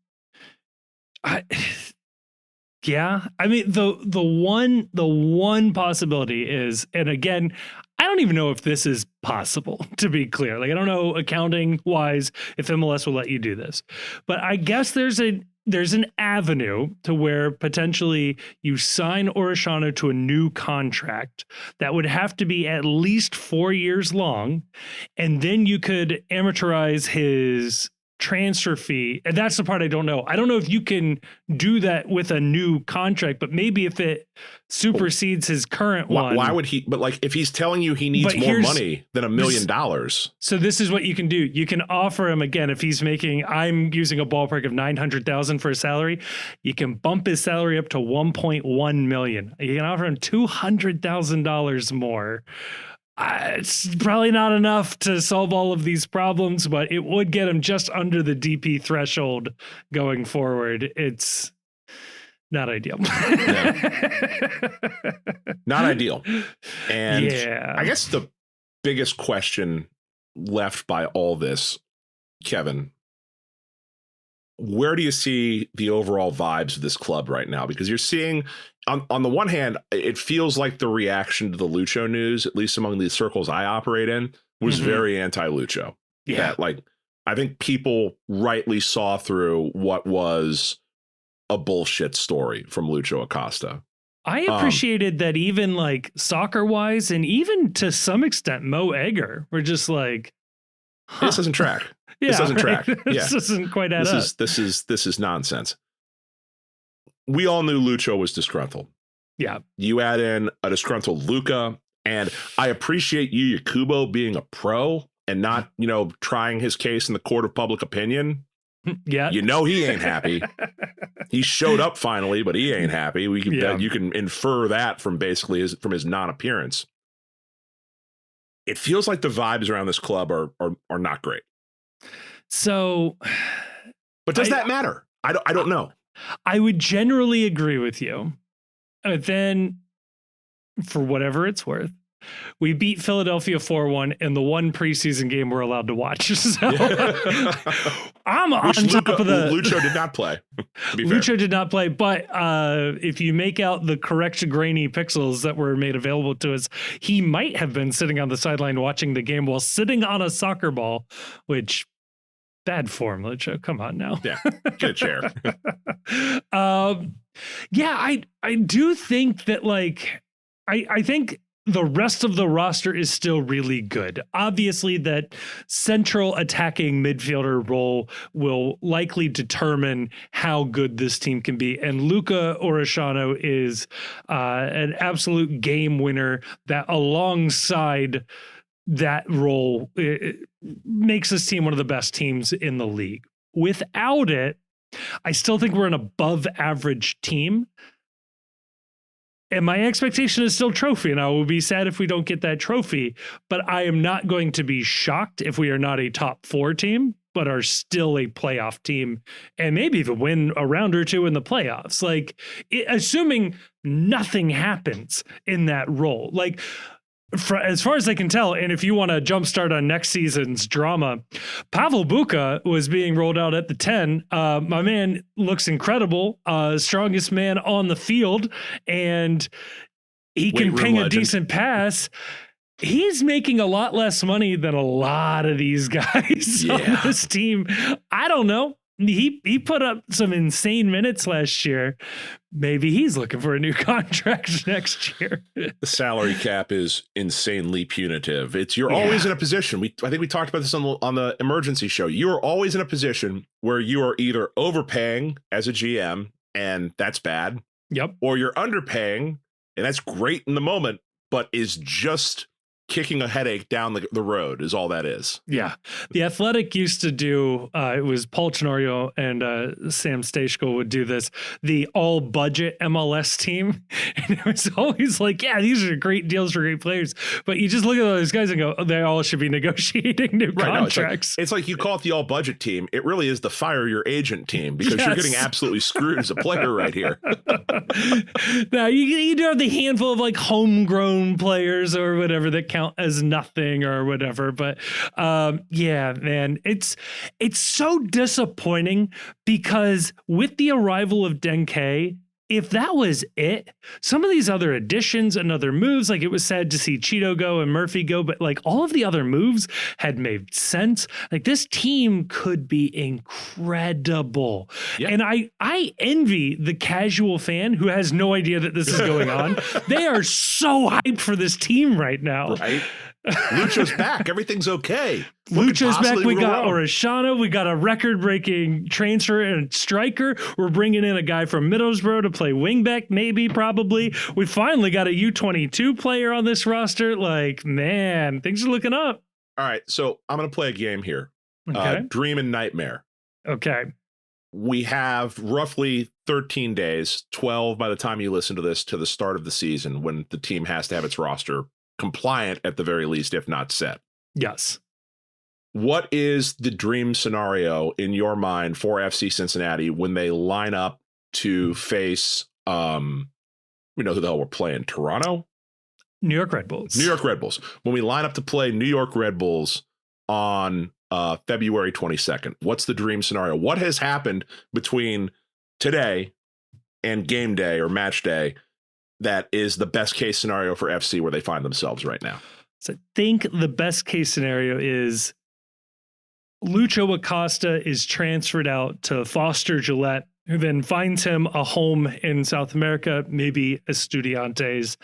yeah. I mean, the one possibility is, and again, I don't even know if this is possible, to be clear. Like, I don't know accounting wise if MLS will let you do this, but I guess there's an avenue to where potentially you sign Orellano to a new contract that would have to be at least 4 years long. And then you could amortize his transfer fee. And that's the part I don't know. I don't know if you can do that with a new contract, but maybe if it supersedes his current one. Why would he? But like, if he's telling you he needs more money than $1 million. So this is what you can do. You can offer him, again, if he's making, I'm using a ballpark of 900,000 for a salary, you can bump his salary up to 1.1 million. You can offer him $200,000 more. It's probably not enough to solve all of these problems, but it would get him just under the DP threshold going forward. It's not ideal. Not ideal. And I guess the biggest question left by all this, Kevin, where do you see the overall vibes of this club right now? Because you're seeing, on the one hand, it feels like the reaction to the Lucho news, at least among the circles I operate in, was very anti-Lucho. Yeah. That, like, I think people rightly saw through what was a bullshit story from Lucho Acosta. I appreciated that even like soccer wise, and even to some extent, Mo Egger were just like, this doesn't track. Yeah, this doesn't track. Yeah. This doesn't quite add up. This is nonsense. We all knew Lucho was disgruntled. Yeah. You add in a disgruntled Luca, and I appreciate you, Yakubo, being a pro and not, trying his case in the court of public opinion. Yeah. He ain't happy. He showed up finally, but he ain't happy. You can infer that from basically his non-appearance. It feels like the vibes around this club are not great. So, but does that matter? I don't know. I would generally agree with you. But then, for whatever it's worth, we beat Philadelphia 4-1 in the one preseason game we're allowed to watch. So I'm on top of the... Lucho did not play. Lucho did not play, but if you make out the correct grainy pixels that were made available to us, he might have been sitting on the sideline watching the game while sitting on a soccer ball, which... bad form, Lucho. Come on now. Yeah, get a chair. I do think that, like, I think the rest of the roster is still really good. Obviously, that central attacking midfielder role will likely determine how good this team can be. And Luca Orellano is an absolute game winner that, alongside that role, it makes this team one of the best teams in the league. Without it, I still think we're an above average team. And my expectation is still trophy, and I will be sad if we don't get that trophy, but I am not going to be shocked if we are not a top 4 team, but are still a playoff team, and maybe even win a round or two in the playoffs. Like, assuming nothing happens in that role. Like, as far as I can tell, and if you want to jumpstart on next season's drama, Pavel Buka was being rolled out at the 10. My man looks incredible, strongest man on the field, and he can ping a decent pass. He's making a lot less money than a lot of these guys on this team. I don't know. He put up some insane minutes last year. Maybe he's looking for a new contract next year. The salary cap is insanely punitive. You're always in a position. I think we talked about this on the emergency show. You are always in a position where you are either overpaying as a GM, and that's bad. Yep. Or you're underpaying, and that's great in the moment, but is just kicking a headache down the road is all that is. Yeah. The Athletic used to do, it was Paul Tenorio and Sam Stejskal would do this, the all budget MLS team. And it was always like, yeah, these are great deals for great players. But you just look at those guys and go, oh, they all should be negotiating new contracts. No, it's like you call it the all budget team. It really is the fire your agent team because you're getting absolutely screwed as a player right here. Now, you do have the handful of like homegrown players or whatever that count as nothing or whatever, but yeah, man, it's so disappointing because with the arrival of Denke, if that was it, some of these other additions and other moves, like it was sad to see Cheeto go and Murphy go, but like all of the other moves had made sense. Like this team could be incredible. Yeah. And I envy the casual fan who has no idea that this is going on. They are so hyped for this team right now. Right. Lucho's back. Everything's okay. Lucho's back. We got Orellano. We got a record-breaking transfer and striker. We're bringing in a guy from Middlesbrough to play wingback, maybe, probably. We finally got a U22 player on this roster. Like, man, things are looking up. All right, so I'm going to play a game here. Okay. Dream and nightmare. Okay. We have roughly 13 days, 12 by the time you listen to this, to the start of the season when the team has to have its roster compliant at the very least, if not set. Yes. What is the dream scenario in your mind for FC Cincinnati when they line up to face, we know who the hell we're playing, Toronto? New York Red Bulls. New York Red Bulls. When we line up to play New York Red Bulls on February 22nd, what's the dream scenario? What has happened between today and game day or match day that is the best case scenario for FC where they find themselves right now? So I think the best case scenario is Lucho Acosta is transferred out to Foster Gillette, who then finds him a home in South America, maybe Estudiantes,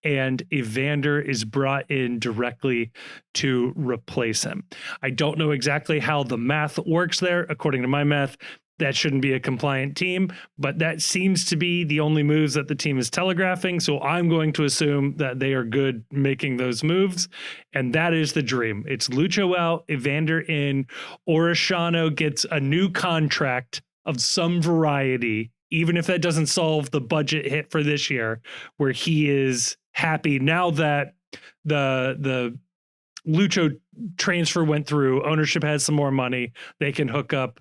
and Evander is brought in directly to replace him. I don't know exactly how the math works there. According to my math, that shouldn't be a compliant team, but that seems to be the only moves that the team is telegraphing. So I'm going to assume that they are good making those moves. And that is the dream. It's Lucho out, Evander in, Orellano gets a new contract of some variety, even if that doesn't solve the budget hit for this year, where he is happy now that the Lucho transfer went through, ownership has some more money, they can hook up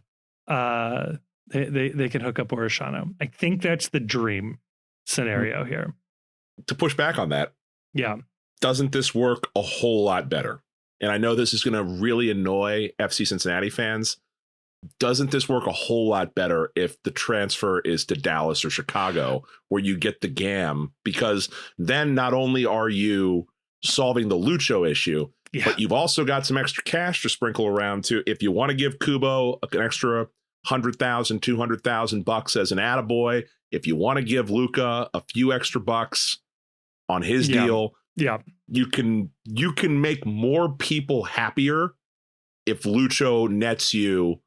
they can hook up Orellano. I think that's the dream scenario here. To push back on that, yeah, doesn't this work a whole lot better? And I know this is going to really annoy FC Cincinnati fans. Doesn't this work a whole lot better if the transfer is to Dallas or Chicago, where you get the GAM? Because then not only are you solving the Lucho issue, but you've also got some extra cash to sprinkle around too. If you want to give Kubo an extra $100,000, $200,000 as an attaboy, if you want to give Luca a few extra bucks on his deal, you can make more people happier if Lucho nets you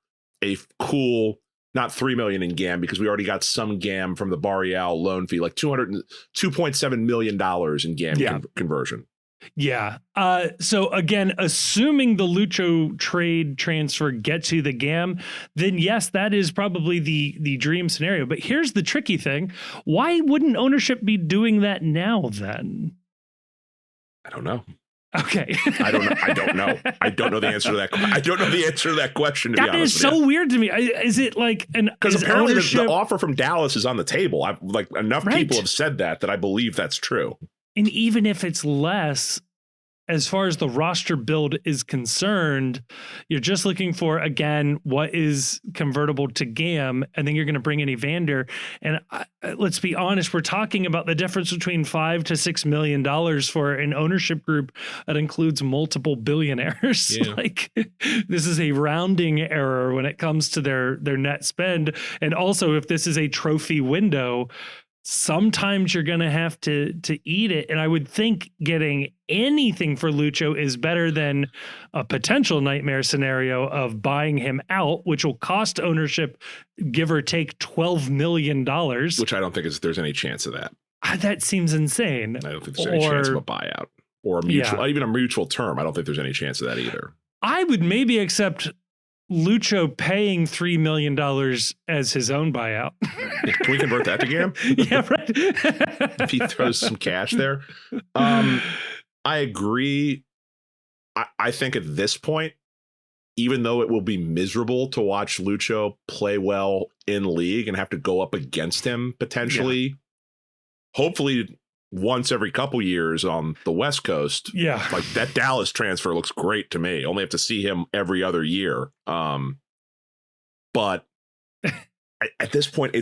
a cool, not $3 million in GAM, because we already got some GAM from the Barreal loan fee, like $2.7 million in GAM conversion. Yeah. So again, assuming the Lucho trade transfer gets you the GAM, then yes, that is probably the dream scenario. But here's the tricky thing. Why wouldn't ownership be doing that now then? I don't know. Okay. I don't know. I don't know the answer to that. I don't know the answer to that question. That is so weird to me. Is it like because apparently the offer from Dallas is on the table. I've like enough people have said that I believe that's true. And even if it's less, as far as the roster build is concerned, you're just looking for, again, what is convertible to GAM, and then you're going to bring in Evander. And let's be honest, we're talking about the difference between $5 to $6 million for an ownership group that includes multiple billionaires. Yeah. Like, this is a rounding error when it comes to their net spend. And also, if this is a trophy window, sometimes you're going to have to eat it. And I would think getting anything for Lucho is better than a potential nightmare scenario of buying him out, which will cost ownership, give or take $12 million. Which I don't think there's any chance of that. that seems insane. I don't think there's any chance of a buyout or a mutual, even a mutual term. I don't think there's any chance of that either. I would maybe accept Lucho paying $3 million as his own buyout. Can we convert that to GAM? Yeah, right. If he throws some cash there. I agree. I think at this point, even though it will be miserable to watch Lucho play well in league and have to go up against him potentially, hopefully once every couple years on the West Coast. Yeah. Like that Dallas transfer looks great to me. Only have to see him every other year. But at this point,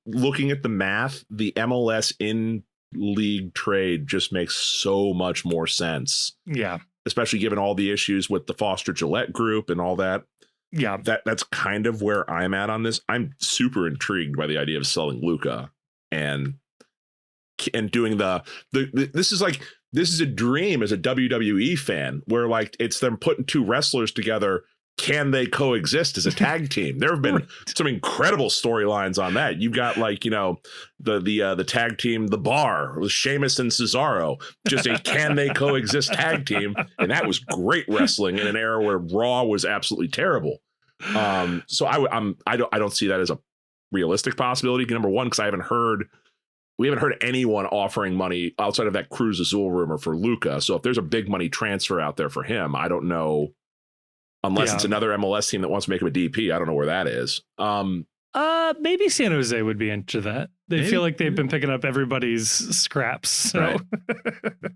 looking at the math, the MLS in league trade just makes so much more sense. Yeah. Especially given all the issues with the Foster Gillette group and all that. Yeah. That's kind of where I'm at on this. I'm super intrigued by the idea of selling Luca and doing this is a dream as a WWE fan where like it's them putting two wrestlers together. Can they coexist as a tag team? There have been some incredible storylines on that. You've got like, the tag team, The Bar with Sheamus and Cesaro, just a can they coexist tag team. And that was great wrestling in an era where Raw was absolutely terrible. So I don't see that as a realistic possibility. Number one, because we haven't heard anyone offering money outside of that Cruz Azul rumor for Luca. So if there's a big money transfer out there for him, I don't know. Unless it's another MLS team that wants to make him a DP. I don't know where that is. Maybe San Jose would be into that. They feel like they've been picking up everybody's scraps. So. Right.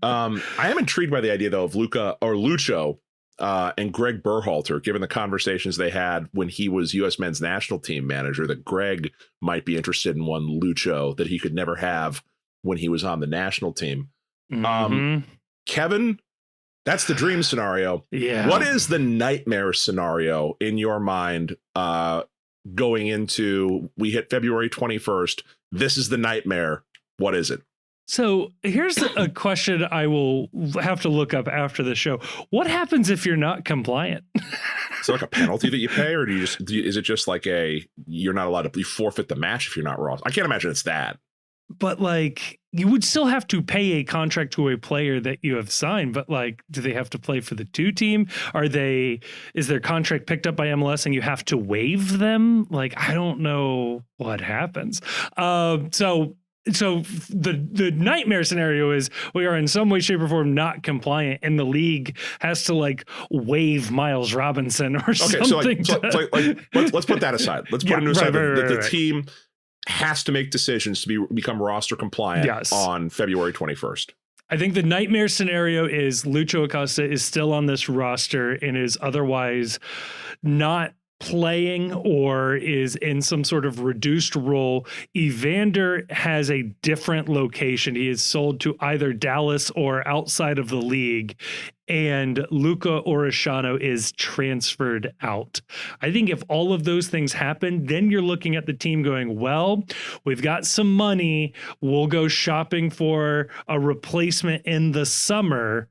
I am intrigued by the idea, though, of Lucho and Greg Berhalter, given the conversations they had when he was U.S. men's national team manager, that Greg might be interested in one Lucho that he could never have when he was on the national team. Mm-hmm. Kevin, that's the dream scenario. Yeah. What is the nightmare scenario in your mind going into, we hit February 21st. This is the nightmare. What is it? So here's a question I will have to look up after the show. What happens if you're not compliant? Is it like a penalty that you pay, or is it just like you're not allowed to, you forfeit the match if you're not Raw? I can't imagine it's that. But like, you would still have to pay a contract to a player that you have signed. But like, do they have to play for the two team? Is their contract picked up by MLS and you have to waive them? Like, I don't know what happens. So the nightmare scenario is we are in some way, shape, or form not compliant, and the league has to like waive Miles Robinson or something. Let's put that aside. Let's put it aside. The team has to make decisions to become roster compliant on February 21st. I think the nightmare scenario is Lucho Acosta is still on this roster and is otherwise not playing or is in some sort of reduced role. Evander has a different location. He is sold to either Dallas or outside of the league, and Luca Orellano is transferred out. I think if all of those things happen, then you're looking at the team going, well, we've got some money. We'll go shopping for a replacement in the summer.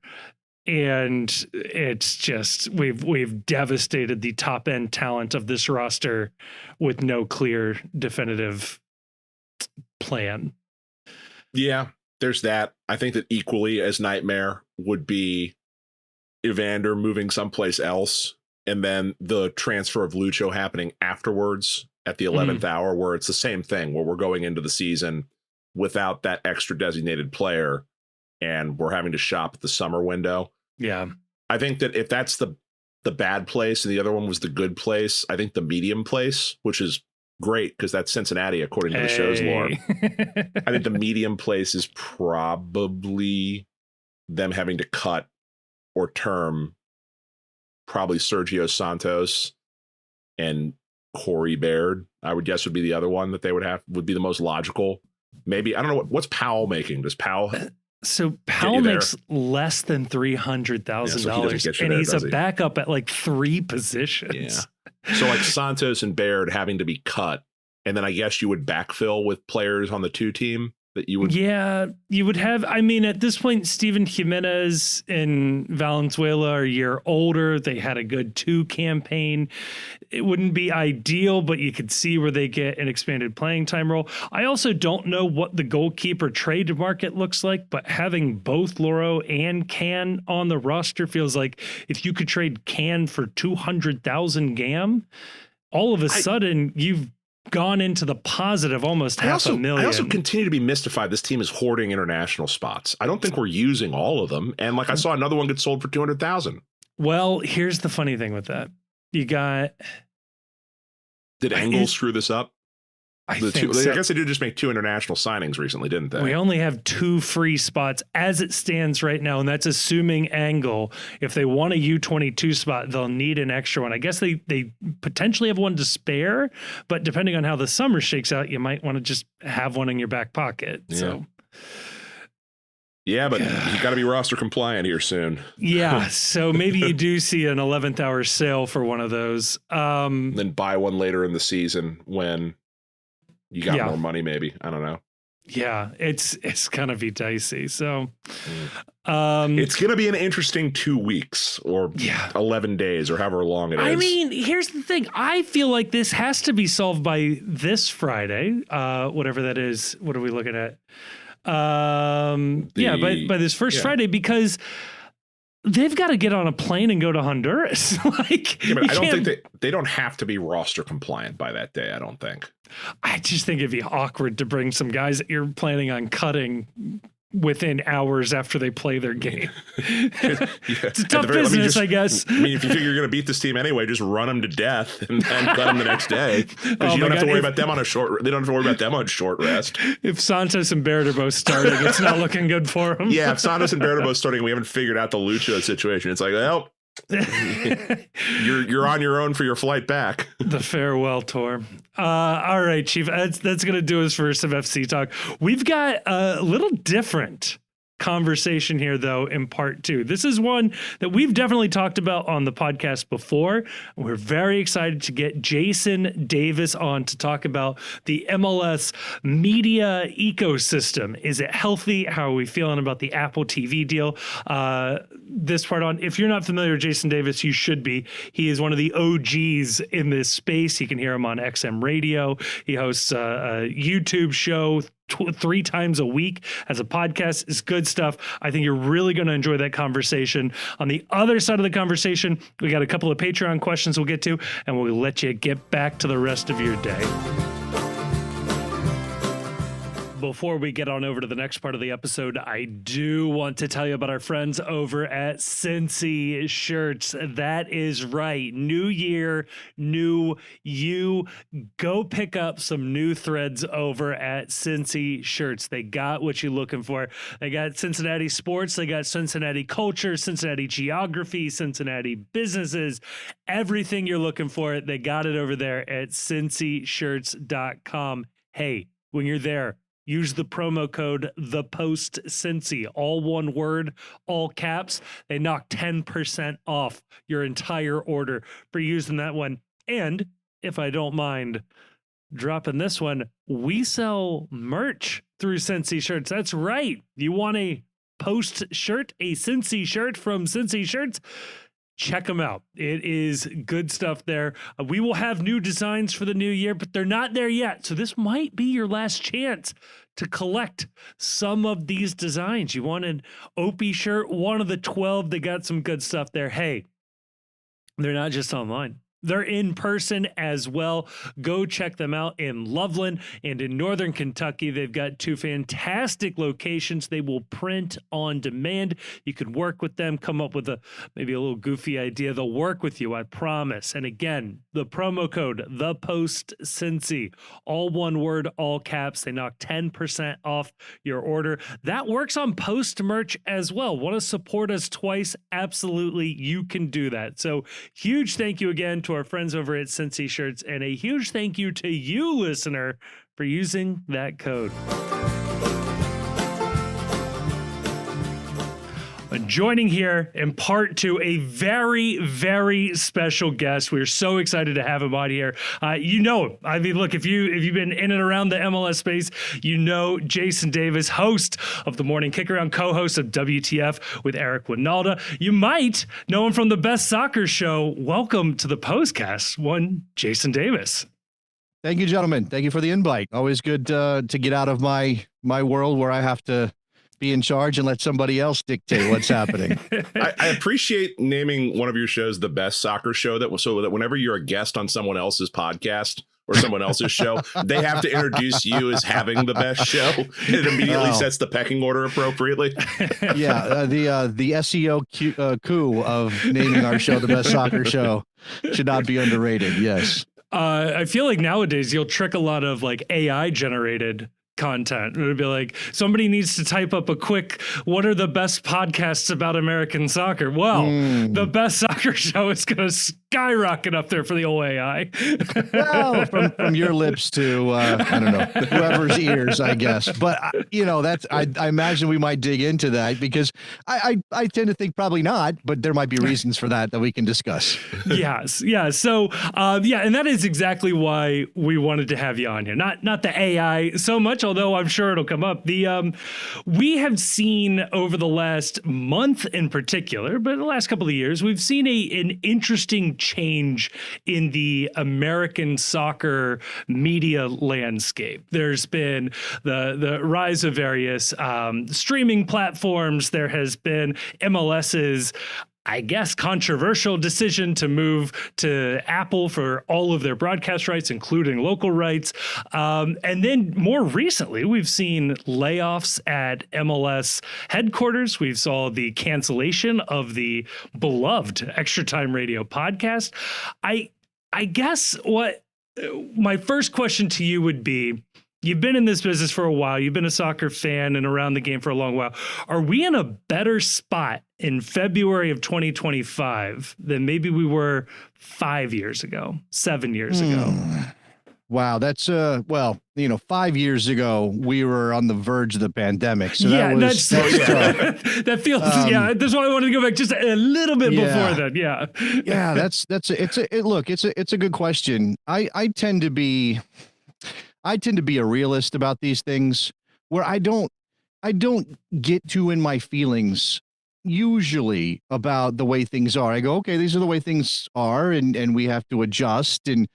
And it's just we've devastated the top end talent of this roster with no clear definitive plan. Yeah, there's that. I think that equally as nightmare would be Evander moving someplace else, and then the transfer of Lucho happening afterwards at the 11th hour, where it's the same thing, where we're going into the season without that extra designated player and we're having to shop at the summer window. Yeah. I think that if that's the bad place and the other one was the good place, I think the medium place, which is great because that's Cincinnati, according to the show's lore. I think the medium place is probably them having to cut or term probably Sergio Santos and Corey Baird, I would guess would be the other one that they would be the most logical. Maybe, I don't know, what's Powell making? Does Powell... So Powell makes less than $300,000, and he's a backup at like 3 positions. Yeah. So like Santos and Baird having to be cut, and then I guess you would backfill with players on the 2 team that you would? Yeah, you would have. I mean, at this point, Steven Jimenez and Valenzuela are a year older. They had a good 2 campaign. It wouldn't be ideal, but you could see where they get an expanded playing time role. I also don't know what the goalkeeper trade market looks like, but having both Loro and Can on the roster feels like if you could trade Can for 200,000 GAM, all of a sudden you've gone into the positive almost $500,000. I also continue to be mystified. This team is hoarding international spots. I don't think we're using all of them. And like I saw another one get sold for 200,000. Well, here's the funny thing with that. You got. Did Engel screw this up? I guess they did just make 2 international signings recently, didn't they? We only have 2 free spots as it stands right now, and that's assuming Engel. If they want a U22 spot, they'll need an extra one. I guess they potentially have one to spare, but depending on how the summer shakes out, you might want to just have one in your back pocket. Yeah. So. Yeah, but you got to be roster compliant here soon. Yeah, so maybe you do see an 11th hour sale for one of those. Then buy one later in the season when you got more money, maybe. I don't know. Yeah, it's gonna be dicey. So it's gonna be an interesting 2 weeks or 11 days or however long it is. I mean, here's the thing. I feel like this has to be solved by this Friday, whatever that is. What are we looking at? By this first Friday, because they've got to get on a plane and go to Honduras. But I don't think they don't have to be roster compliant by that day. I don't think. I just think it'd be awkward to bring some guys that you're planning on cutting within hours after they play their game. It's a tough business, I guess. I mean, if you figure you're going to beat this team anyway, just run them to death and cut them the next day. Because you don't have to worry about them on a short. They don't have to worry about them on short rest. If Santos and Barrett are both starting, it's not looking good for them. Yeah, if Santos and Barrett are both starting, we haven't figured out the Lucho situation. It's like, well, you're on your own for your flight back. The farewell tour. All right, Chief. That's going to do us for some FC talk. We've got a little different conversation here, though, in part 2. This is one that we've definitely talked about on the podcast before. We're very excited to get Jason Davis on to talk about the MLS media ecosystem. Is it healthy? How are we feeling about the Apple TV deal? This part on, if you're not familiar with Jason Davis, you should be. He is one of the OGs in this space. You can hear him on XM Radio. He hosts a YouTube show 3 times a week as a podcast. Is good stuff. I think you're really going to enjoy that conversation. On the other side of the conversation, we got a couple of Patreon questions we'll get to, and we'll let you get back to the rest of your day. Before we get on over to the next part of the episode, I do want to tell you about our friends over at Cincy Shirts. That is right. New year, new you. Go pick up some new threads over at Cincy Shirts. They got what you're looking for. They got Cincinnati sports. They got Cincinnati culture, Cincinnati geography, Cincinnati businesses. Everything you're looking for, they got it over there at cincyshirts.com. Hey, when you're there, use the promo code ThePostCincy, all one word, all caps. They knock 10% off your entire order for using that one. And if I don't mind dropping this one, we sell merch through Cincy Shirts. That's right. You want a Post shirt, a Cincy shirt from Cincy Shirts? Check them out. It is good stuff there. We will have new designs for the new year, but they're not there yet. So this might be your last chance to collect some of these designs. You want an Opie shirt, one of the 12. They got some good stuff there. Hey, they're not just online. They're in person as well. Go check them out in Loveland and in Northern Kentucky. They've got 2 fantastic locations. They will print on demand. You can work with them, come up with maybe a little goofy idea. They'll work with you, I promise. And again, the promo code, ThePostCincy, all one word, all caps. They knock 10% off your order. That works on Post merch as well. Want to support us twice? Absolutely, you can do that. So huge thank you again to our friends over at Cincy Shirts, and a huge thank you to you, listener, for using that code. Joining here in part two, a very, very special guest. We're so excited to have him on here. You know him. I mean, look, if you've been in and around the MLS space, you know Jason Davis, host of the Morning Kickaround, co-host of WTF with Eric Winalda. You might know him from the Best Soccer Show. Welcome to the Postcast, one Jason Davis. Thank you, gentlemen. Thank you for the invite. Always good to get out of my world where I have to be in charge and let somebody else dictate what's happening. I appreciate naming one of your shows the Best Soccer Show, so that whenever you're a guest on someone else's podcast or someone else's show, they have to introduce you as having the best show. It immediately sets the pecking order appropriately. Yeah, the SEO coup of naming our show the Best Soccer Show should not be underrated. Yes. I feel like nowadays you'll trick a lot of like AI generated content. It would be like somebody needs to type up a quick, what are the best podcasts about American soccer? Well, the Best Soccer Show is going to skyrocket up there for the old AI. Well, from your lips to, I don't know, whoever's ears, I guess. But, that's, I imagine we might dig into that because I tend to think probably not, but there might be reasons for that we can discuss. Yes. Yeah. So, and that is exactly why we wanted to have you on here. Not the AI so much, although I'm sure it'll come up. We have seen over the last month in particular, but the last couple of years, we've seen an interesting change in the American soccer media landscape. There's been the rise of various streaming platforms. There has been MLS's, I guess, controversial decision to move to Apple for all of their broadcast rights, including local rights. And then more recently, we've seen layoffs at MLS headquarters. We saw the cancellation of the beloved Extra Time Radio podcast. I guess what my first question to you would be, you've been in this business for a while. You've been a soccer fan and around the game for a long while. Are we in a better spot in February of 2025 than maybe we were 5 years ago, 7 years ago? Wow, that's 5 years ago we were on the verge of the pandemic. So that's that feels that's why I wanted to go back just a little bit before that. Yeah. Yeah, it's a good question. I tend to be a realist about these things where I don't get too in my feelings usually about the way things are. I go, okay, these are the way things are and we have to adjust and,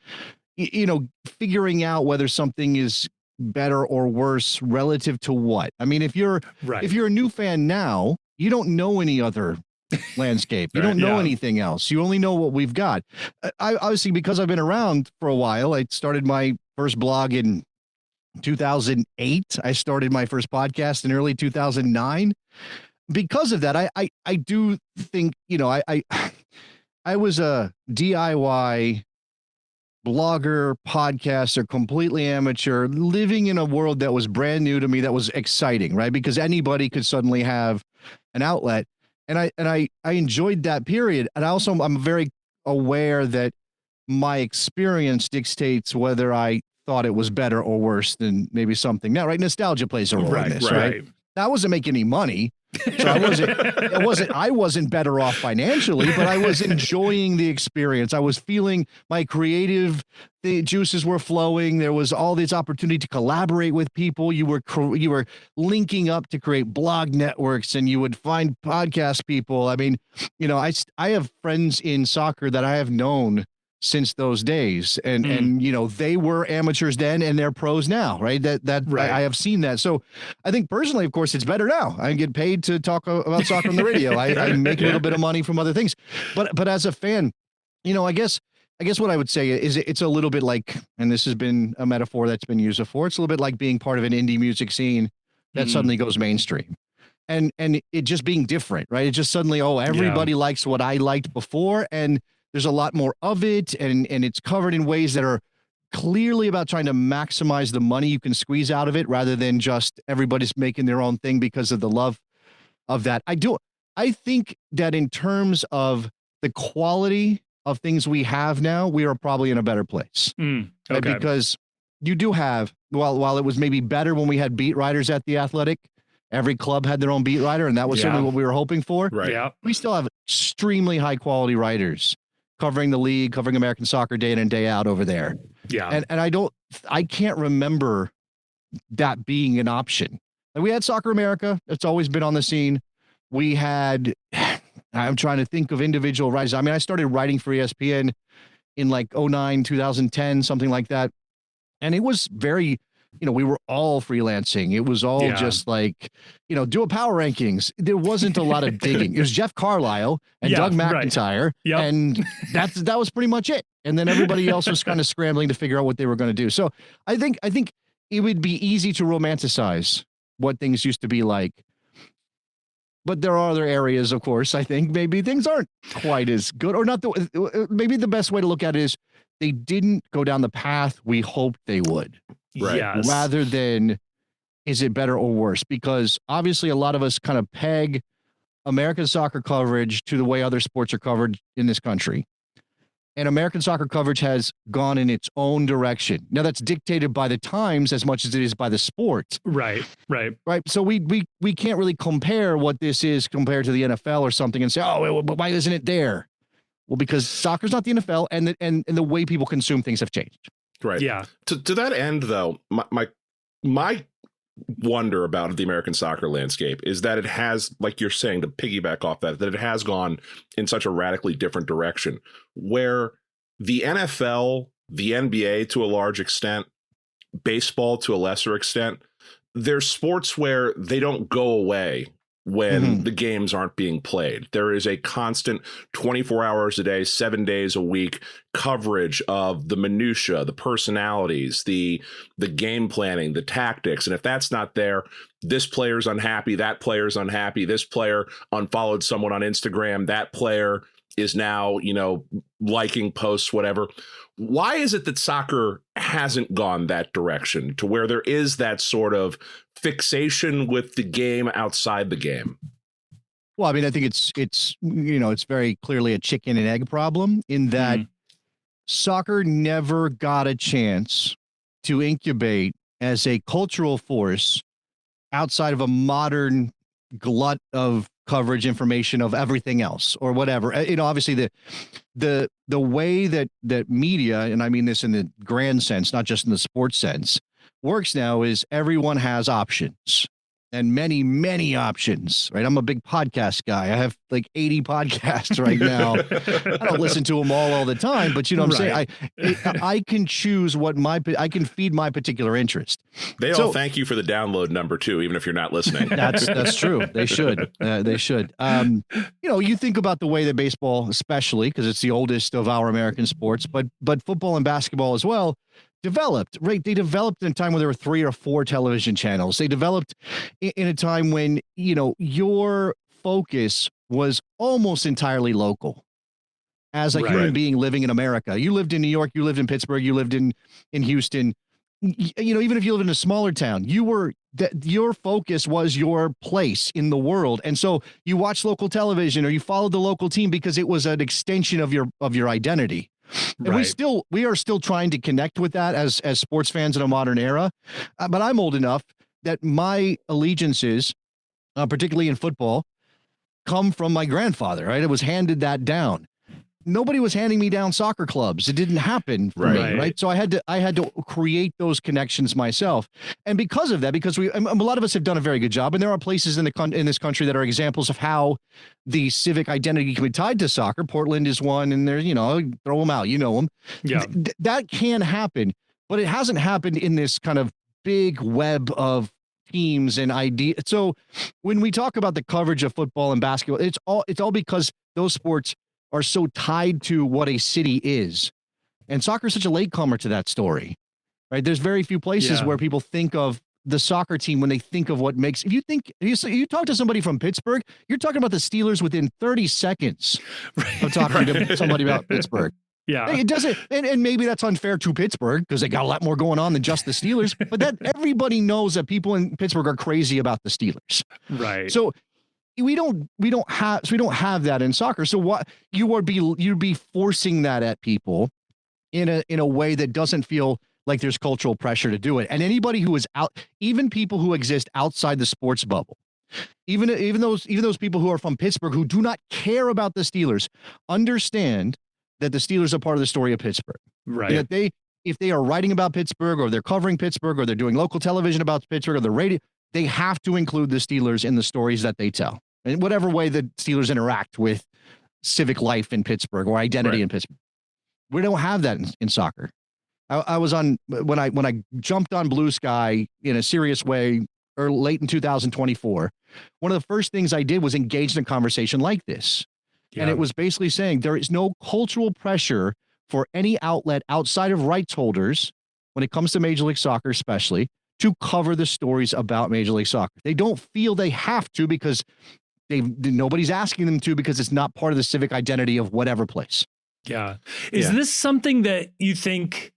figuring out whether something is better or worse relative to what. I mean, if you're a new fan now, you don't know any other landscape. You don't know anything else. You only know what we've got. I obviously, because I've been around for a while, I started my first blog in 2008. I started my first podcast in early 2009. Because of that, I do think, I was a DIY blogger, podcaster, completely amateur, living in a world that was brand new to me, that was exciting, right? Because anybody could suddenly have an outlet. And I enjoyed that period. And I'm very aware that my experience dictates whether I thought it was better or worse than maybe something now, right? Nostalgia plays a role in this, right? I wasn't making any money. So I wasn't better off financially, but I was enjoying the experience. I was feeling my creative juices were flowing. There was all this opportunity to collaborate with people. You were linking up to create blog networks, and you would find podcast people. I mean, I have friends in soccer that I have known since those days, and they were amateurs then and they're pros now, right? I have seen that. So I think personally, of course, it's better now. I get paid to talk about soccer on the radio. I make a little bit of money from other things, but as a fan, I guess what I would say is it's a little bit like, and this has been a metaphor that's been used before, it's a little bit like being part of an indie music scene that suddenly goes mainstream. And it just being different, right? It just suddenly, everybody likes what I liked before, and there's a lot more of it, and it's covered in ways that are clearly about trying to maximize the money you can squeeze out of it, rather than just everybody's making their own thing because of the love of that. I think that in terms of the quality of things we have now, we are probably in a better place. Okay. Right? Because you do have, while it was maybe better when we had beat writers at The Athletic Every club had their own beat writer, and that was certainly what we were hoping for. Right. Yeah. We still have extremely high quality writers covering the league, covering American soccer day in and day out over there. Yeah. And I can't remember that being an option. And we had Soccer America. It's always been on the scene. We had, I'm trying to think of individual writers. I mean, I started writing for ESPN in like 2009, 2010, something like that. And it was very, we were all freelancing. It was all just like, do a power rankings. There wasn't a lot of digging. It was Jeff Carlisle and Doug McIntyre. Right. And that was pretty much it. And then everybody else was kind of scrambling to figure out what they were going to do. So I think it would be easy to romanticize what things used to be like. But there are other areas, of course, I think maybe things aren't quite as good, or not. Maybe the best way to look at it is they didn't go down the path we hoped they would. Right. Yes. Rather than, is it better or worse? Because obviously a lot of us kind of peg American soccer coverage to the way other sports are covered in this country. And American soccer coverage has gone in its own direction. Now that's dictated by the times as much as it is by the sport. Right. So we can't really compare what this is compared to the NFL or something and say, oh, why isn't it there? Well, because soccer's not the NFL, and the way people consume things have changed. Right. Yeah. To that end, though, my wonder about the American soccer landscape is that it has, like you're saying, to piggyback off that it has gone in such a radically different direction, where the NFL, the NBA to a large extent, baseball to a lesser extent, there's sports where they don't go away when the games aren't being played. There is a constant 24 hours a day, 7 days a week coverage of the minutia, the personalities, the game planning, the tactics. And if that's not there, this player's unhappy, that player's unhappy, this player unfollowed someone on Instagram, that player is now, liking posts, whatever. Why is it that soccer hasn't gone that direction to where there is that sort of fixation with the game outside the game? Well, I mean, I think it's very clearly a chicken and egg problem in that soccer never got a chance to incubate as a cultural force outside of a modern glut of coverage information of everything else or whatever. Obviously the way that media, and I mean this in the grand sense, not just in the sports sense, works now is everyone has options. And many, many options, right? I'm a big podcast guy. I have like 80 podcasts right now. I don't listen to them all the time, but you know what I'm saying? I can choose I can feed my particular interest. They all thank you for the download number too, even if you're not listening. That's true. They should. They should. You think about the way that baseball, especially because it's the oldest of our American sports, but football and basketball as well, developed, right? They developed in a time when there were 3 or 4 television channels. They developed in a time when, your focus was almost entirely local. As a human being living in America, you lived in New York, you lived in Pittsburgh, you lived in Houston, even if you lived in a smaller town, your focus was your place in the world. And so you watched local television or you followed the local team because it was an extension of your identity. And we are still trying to connect with that as sports fans in a modern era. But I'm old enough that my allegiances, particularly in football, come from my grandfather, right? It was handed that down. Nobody was handing me down soccer clubs. It didn't happen for me, right? So I had to create those connections myself. And because of that, because a lot of us have done a very good job, and there are places in this country that are examples of how the civic identity can be tied to soccer. Portland is one, and there, throw them out, them. Yeah, that can happen, but it hasn't happened in this kind of big web of teams and ideas. So when we talk about the coverage of football and basketball, it's all because those sports are so tied to what a city is. And soccer is such a latecomer to that story, right? There's very few places where people think of the soccer team when they think of what makes, if you talk to somebody from Pittsburgh, you're talking about the Steelers within 30 seconds of talking to somebody about Pittsburgh. Yeah. It doesn't, and maybe that's unfair to Pittsburgh because they got a lot more going on than just the Steelers, but that everybody knows that people in Pittsburgh are crazy about the Steelers. Right. So we don't have that in soccer. So what you'd be forcing that at people in a way that doesn't feel like there's cultural pressure to do it. And anybody who is out, even people who exist outside the sports bubble, Even those people who are from Pittsburgh who do not care about the Steelers understand that the Steelers are part of the story of Pittsburgh. Right. And that if they are writing about Pittsburgh, or they're covering Pittsburgh, or they're doing local television about Pittsburgh, or the radio, they have to include the Steelers in the stories that they tell, in whatever way the Steelers interact with civic life in Pittsburgh or identity in Pittsburgh. We don't have that in soccer. I was on when I jumped on Blue Sky in a serious way or late in 2024. One of the first things I did was engage in a conversation like this. Yeah. And it was basically saying there is no cultural pressure for any outlet outside of rights holders when it comes to Major League Soccer, especially, to cover the stories about Major League Soccer. They don't feel they have to because nobody's asking them to, because it's not part of the civic identity of whatever place. Yeah. Is this something that you think,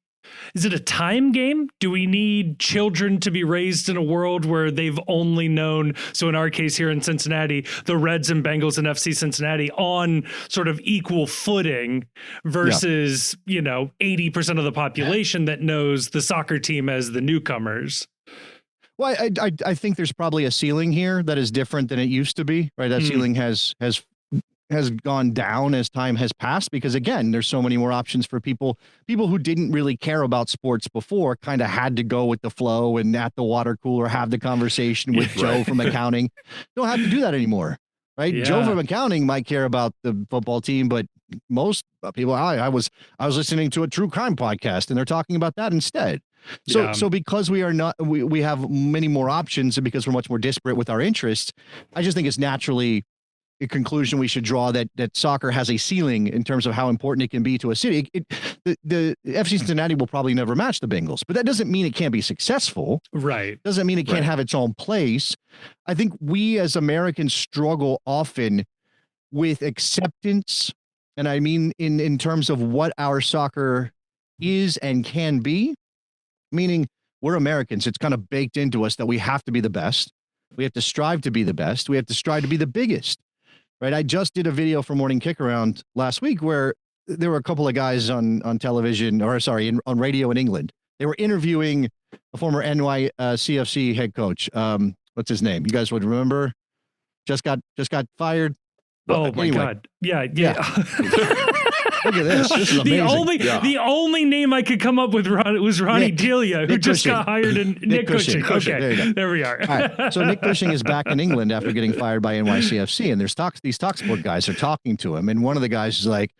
is it a time game? Do we need children to be raised in a world where they've only known, so in our case here in Cincinnati, the Reds and Bengals and FC Cincinnati on sort of equal footing versus, 80% of the population that knows the soccer team as the newcomers? Well, I think there's probably a ceiling here that is different than it used to be, right? That ceiling has gone down as time has passed, because again, there's so many more options for people who didn't really care about sports before, kind of had to go with the flow and at the water cooler have the conversation with Joe from accounting. Don't have to do that anymore, right? Yeah. Joe from accounting might care about the football team, but most people, I was listening to a true crime podcast and they're talking about that instead. So because we have many more options, and because we're much more disparate with our interests, I just think it's naturally a conclusion we should draw that soccer has a ceiling in terms of how important it can be to a city. The FC Cincinnati will probably never match the Bengals, but that doesn't mean it can't be successful. Right. Doesn't mean it can't have its own place. I think we as Americans struggle often with acceptance. And I mean, in terms of what our soccer is and can be, meaning we're Americans. It's kind of baked into us that we have to be the best. We have to strive to be the best. We have to strive to be the biggest. Right. I just did a video for Morning Kick Around last week where there were a couple of guys on television, on radio in England. They were interviewing a former NYCFC head coach. What's his name? You guys would remember? Just got fired. Oh my God. Yeah. Look at this. This is amazing. The only name I could come up with was Ronnie Delia, who just got hired in Nick Cushing. Okay, there we are. All right. So Nick Cushing is back in England after getting fired by NYCFC, and these TalkSport guys are talking to him, and one of the guys is like,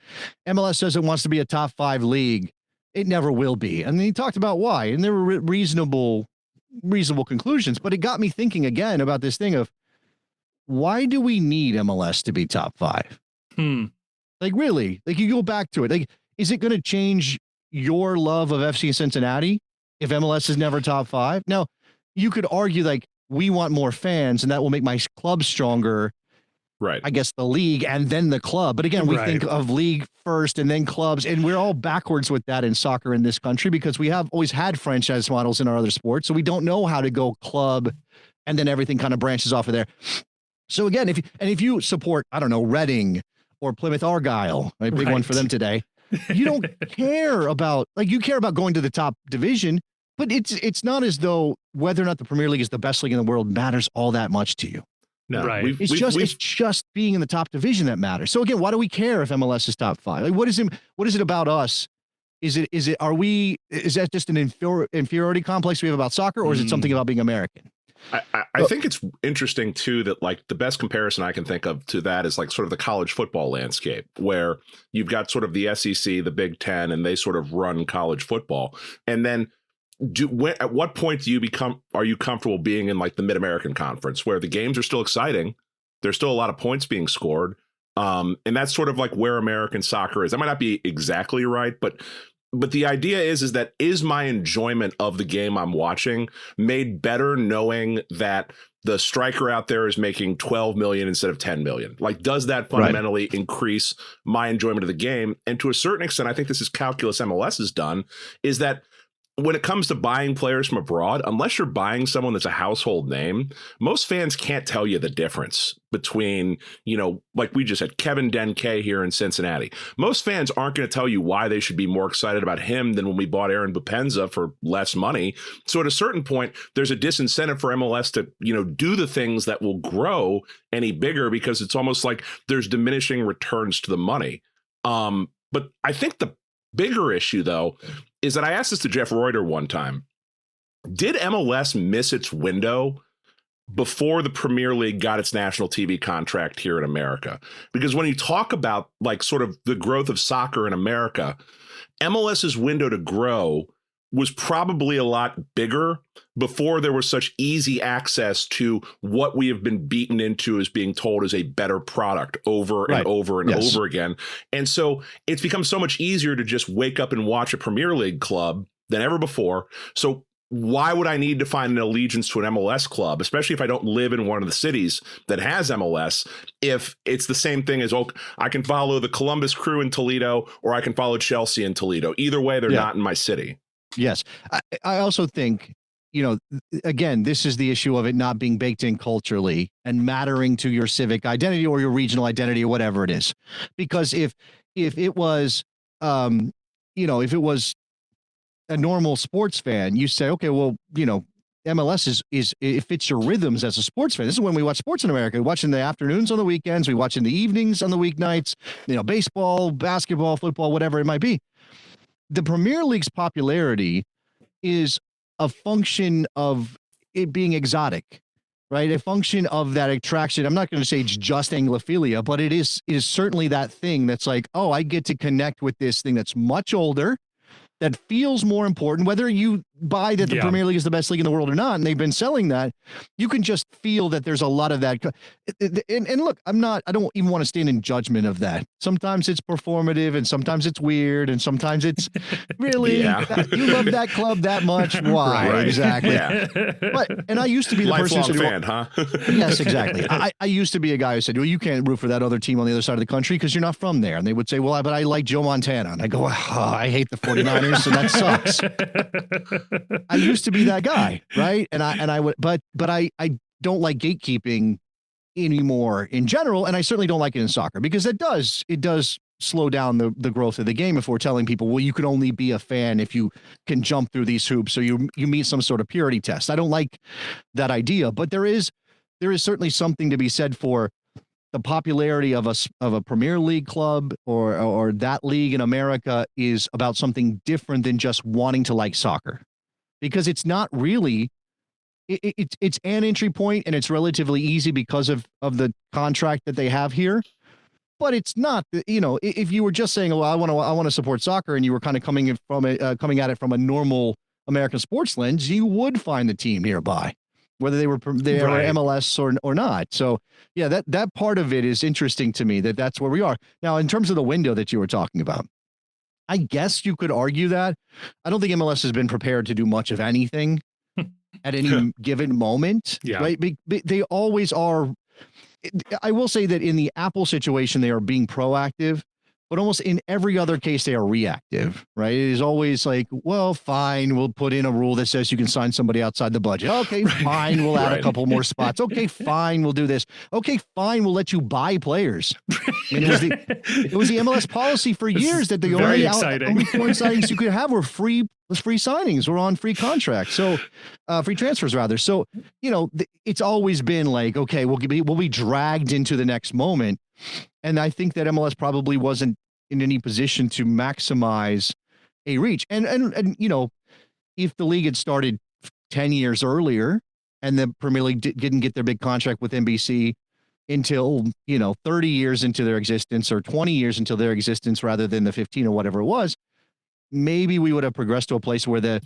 MLS says it wants to be a top 5 league. It never will be. And then he talked about why, and there were reasonable conclusions, but it got me thinking again about this thing of, why do we need MLS to be top 5? Like, really? Like, you go back to it. Like, is it going to change your love of FC Cincinnati if MLS is never top 5? Now, you could argue, like, we want more fans, and that will make my club stronger. Right. I guess the league and then the club. But again, we think of league first and then clubs, and we're all backwards with that in soccer in this country because we have always had franchise models in our other sports. So we don't know how to go club, and then everything kind of branches off of there. So again, if you support, I don't know, Reading or Plymouth Argyle, right? Big one for them today. You don't care about, like, you care about going to the top division, but it's not as though whether or not the Premier League is the best league in the world matters all that much to you. No, right. It's just being in the top division that matters. So again, why do we care if MLS is top 5? Like, what is it about us? Is that just an inferiority complex we have about soccer, or is it something about being American? I think it's interesting too that, like, the best comparison I can think of to that is like sort of the college football landscape, where you've got sort of the SEC, the Big Ten, and they sort of run college football. And then at what point are you comfortable being in like the Mid-American Conference, where the games are still exciting? There's still a lot of points being scored. And that's sort of like where American soccer is. That might not be exactly right, but the idea is that my enjoyment of the game I'm watching made better knowing that the striker out there is making 12 million instead of 10 million? Like, does that fundamentally increase my enjoyment of the game? And to a certain extent, I think this is calculus MLS has done, is that when it comes to buying players from abroad, unless you're buying someone that's a household name, most fans can't tell you the difference between, like we just had Kevin Denke here in Cincinnati. Most fans aren't going to tell you why they should be more excited about him than when we bought Aaron Bopenza for less money. So at a certain point, there's a disincentive for MLS to, do the things that will grow any bigger, because it's almost like there's diminishing returns to the money. But I think the bigger issue, though, is that I asked this to Jeff Reuter one time. Did MLS miss its window before the Premier League got its national TV contract here in America? Because when you talk about like sort of the growth of soccer in America, MLS's window to grow was probably a lot bigger before there was such easy access to what we have been beaten into as being told is a better product over and over and over again. And so it's become so much easier to just wake up and watch a Premier League club than ever before. So why would I need to find an allegiance to an MLS club, especially if I don't live in one of the cities that has MLS, if it's the same thing as, I can follow the Columbus Crew in Toledo or I can follow Chelsea in Toledo. Either way, they're not in my city. Yes. I also think, again, this is the issue of it not being baked in culturally and mattering to your civic identity or your regional identity or whatever it is. Because if it was, if it was a normal sports fan, you say, okay, well, MLS it fits your rhythms as a sports fan. This is when we watch sports in America. We watch in the afternoons on the weekends. We watch in the evenings on the weeknights, baseball, basketball, football, whatever it might be. The Premier League's popularity is a function of it being exotic, right? A function of that attraction. I'm not going to say it's just Anglophilia, but it is certainly that thing that's like, oh, I get to connect with this thing that's much older, that feels more important, whether you buy that the Premier League is the best league in the world or not, and they've been selling that, you can just feel that there's a lot of that. And look, I don't even want to stand in judgment of that. Sometimes it's performative and sometimes it's weird and sometimes it's really, you love that club that much. Why? Right. Exactly. Yeah. And I used to be the person who said, fan, huh? Yes, exactly. I used to be a guy who said, well, you can't root for that other team on the other side of the country because you're not from there. And they would say, well, but I like Joe Montana. And I go, I hate the 49ers. So that sucks. I used to be that guy, right? And I would, but I don't like gatekeeping anymore in general, and I certainly don't like it in soccer because it does slow down the growth of the game if we're telling people, well, you can only be a fan if you can jump through these hoops, so you meet some sort of purity test. I don't like that idea, but there is certainly something to be said for the popularity of a Premier League club or that league in America is about something different than just wanting to like soccer, because it's not really. It's an entry point and it's relatively easy because of the contract that they have here. But it's not, if you were just saying, well, I want to support soccer, and you were kind of coming at it from a normal American sports lens, you would find the team nearby, whether they were MLS or not. So yeah, that part of it is interesting to me, that's where we are now in terms of the window that you were talking about. I guess you could argue that I don't think MLS has been prepared to do much of anything at any given moment. Yeah. Right. They always are. I will say that in the Apple situation, they are being proactive, but almost in every other case, they are reactive, right? It is always like, well, fine, we'll put in a rule that says you can sign somebody outside the budget. Okay, fine, we'll add a couple more spots. Okay, fine, we'll do this. Okay, fine, we'll let you buy players. I mean, it was the MLS policy for years that the only foreign signings you could have were free signings, were on free contracts. So free transfers rather. So, it's always been like, okay, we'll be dragged into the next moment. And I think that MLS probably wasn't in any position to maximize a reach. And if the league had started 10 years earlier and the Premier League didn't get their big contract with NBC until, 30 years into their existence or 20 years into their existence rather than the 15 or whatever it was, maybe we would have progressed to a place where the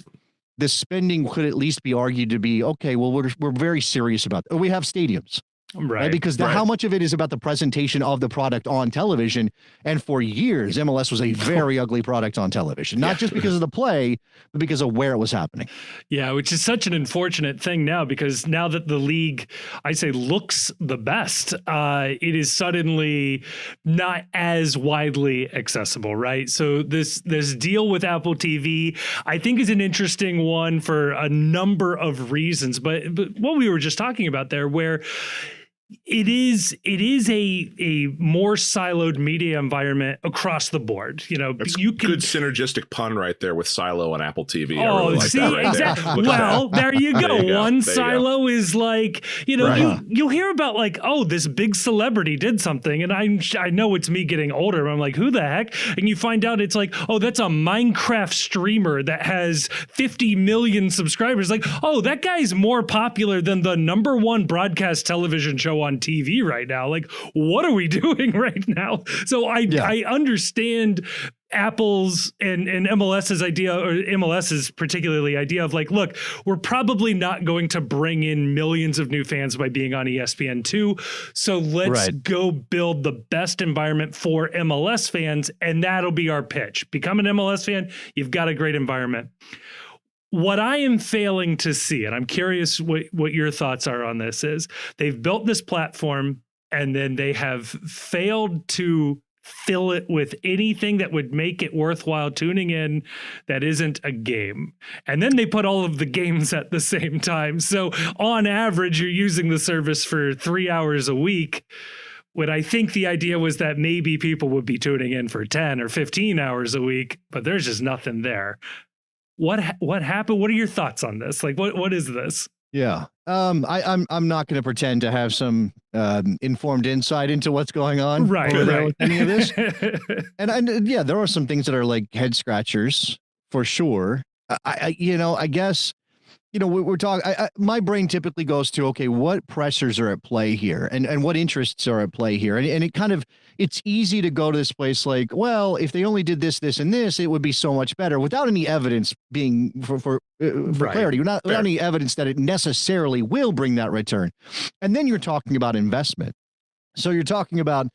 spending could at least be argued to be, okay, well, we're very serious about that. We have stadiums. right? Because how much of it is about the presentation of the product on television? And for years, MLS was a very ugly product on television, not just because of the play, but because of where it was happening. Yeah, which is such an unfortunate thing now, because now that the league, I say, looks the best, it is suddenly not as widely accessible, right? So this deal with Apple TV, I think, is an interesting one for a number of reasons. But what we were just talking about there, where it is a more siloed media environment across the board. That's you can, good synergistic pun right there with Silo and Apple TV. Oh, really see, right exactly. Well, there you go. One silo is like, you'll hear about like, oh, this big celebrity did something, and I know it's me getting older. I'm like, who the heck? And you find out it's like, oh, that's a Minecraft streamer that has 50 million subscribers. Like, oh, that guy's more popular than the #1 broadcast television show on TV right now. Like, what are we doing right now? So I understand Apple's and MLS's idea, or MLS's particularly idea of like, look, we're probably not going to bring in millions of new fans by being on ESPN2. So let's go build the best environment for MLS fans. And that'll be our pitch. Become an MLS fan. You've got a great environment. What I am failing to see, and I'm curious what your thoughts are on this, is they've built this platform and then they have failed to fill it with anything that would make it worthwhile tuning in that isn't a game. And then they put all of the games at the same time. So on average, you're using the service for 3 hours a week. When I think the idea was that maybe people would be tuning in for 10 or 15 hours a week, but there's just nothing there. What happened? What are your thoughts on this? Like, what is this? Yeah. I'm not going to pretend to have some informed insight into what's going on with any of this. And yeah, there are some things that are like head scratchers for sure. I guess, we're talking, my brain typically goes to, okay, what pressures are at play here and what interests are at play here? And it kind of, it's easy to go to this place like, well, if they only did this, this, and this, it would be so much better without any evidence being for clarity, without any evidence that it necessarily will bring that return. And then you're talking about investment. So you're talking about,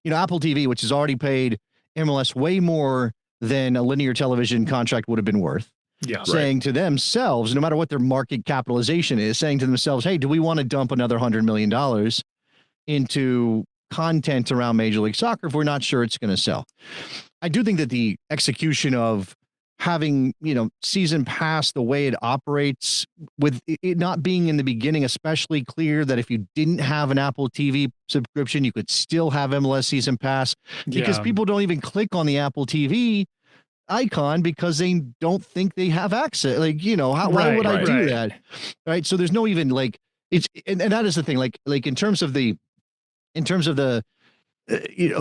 Apple TV, which has already paid MLS way more than a linear television contract would have been worth. Yeah, saying to themselves, no matter what their market capitalization is, saying to themselves, hey, do we want to dump another $100 million into content around Major League Soccer if we're not sure it's going to sell? I do think that the execution of having, season pass, the way it operates, with it not being in the beginning especially clear that if you didn't have an Apple TV subscription, you could still have MLS season pass, because people don't even click on the Apple TV icon because they don't think they have access. Like, why would I do that? Right. So there's no even like, it's, and that is the thing, like in terms of the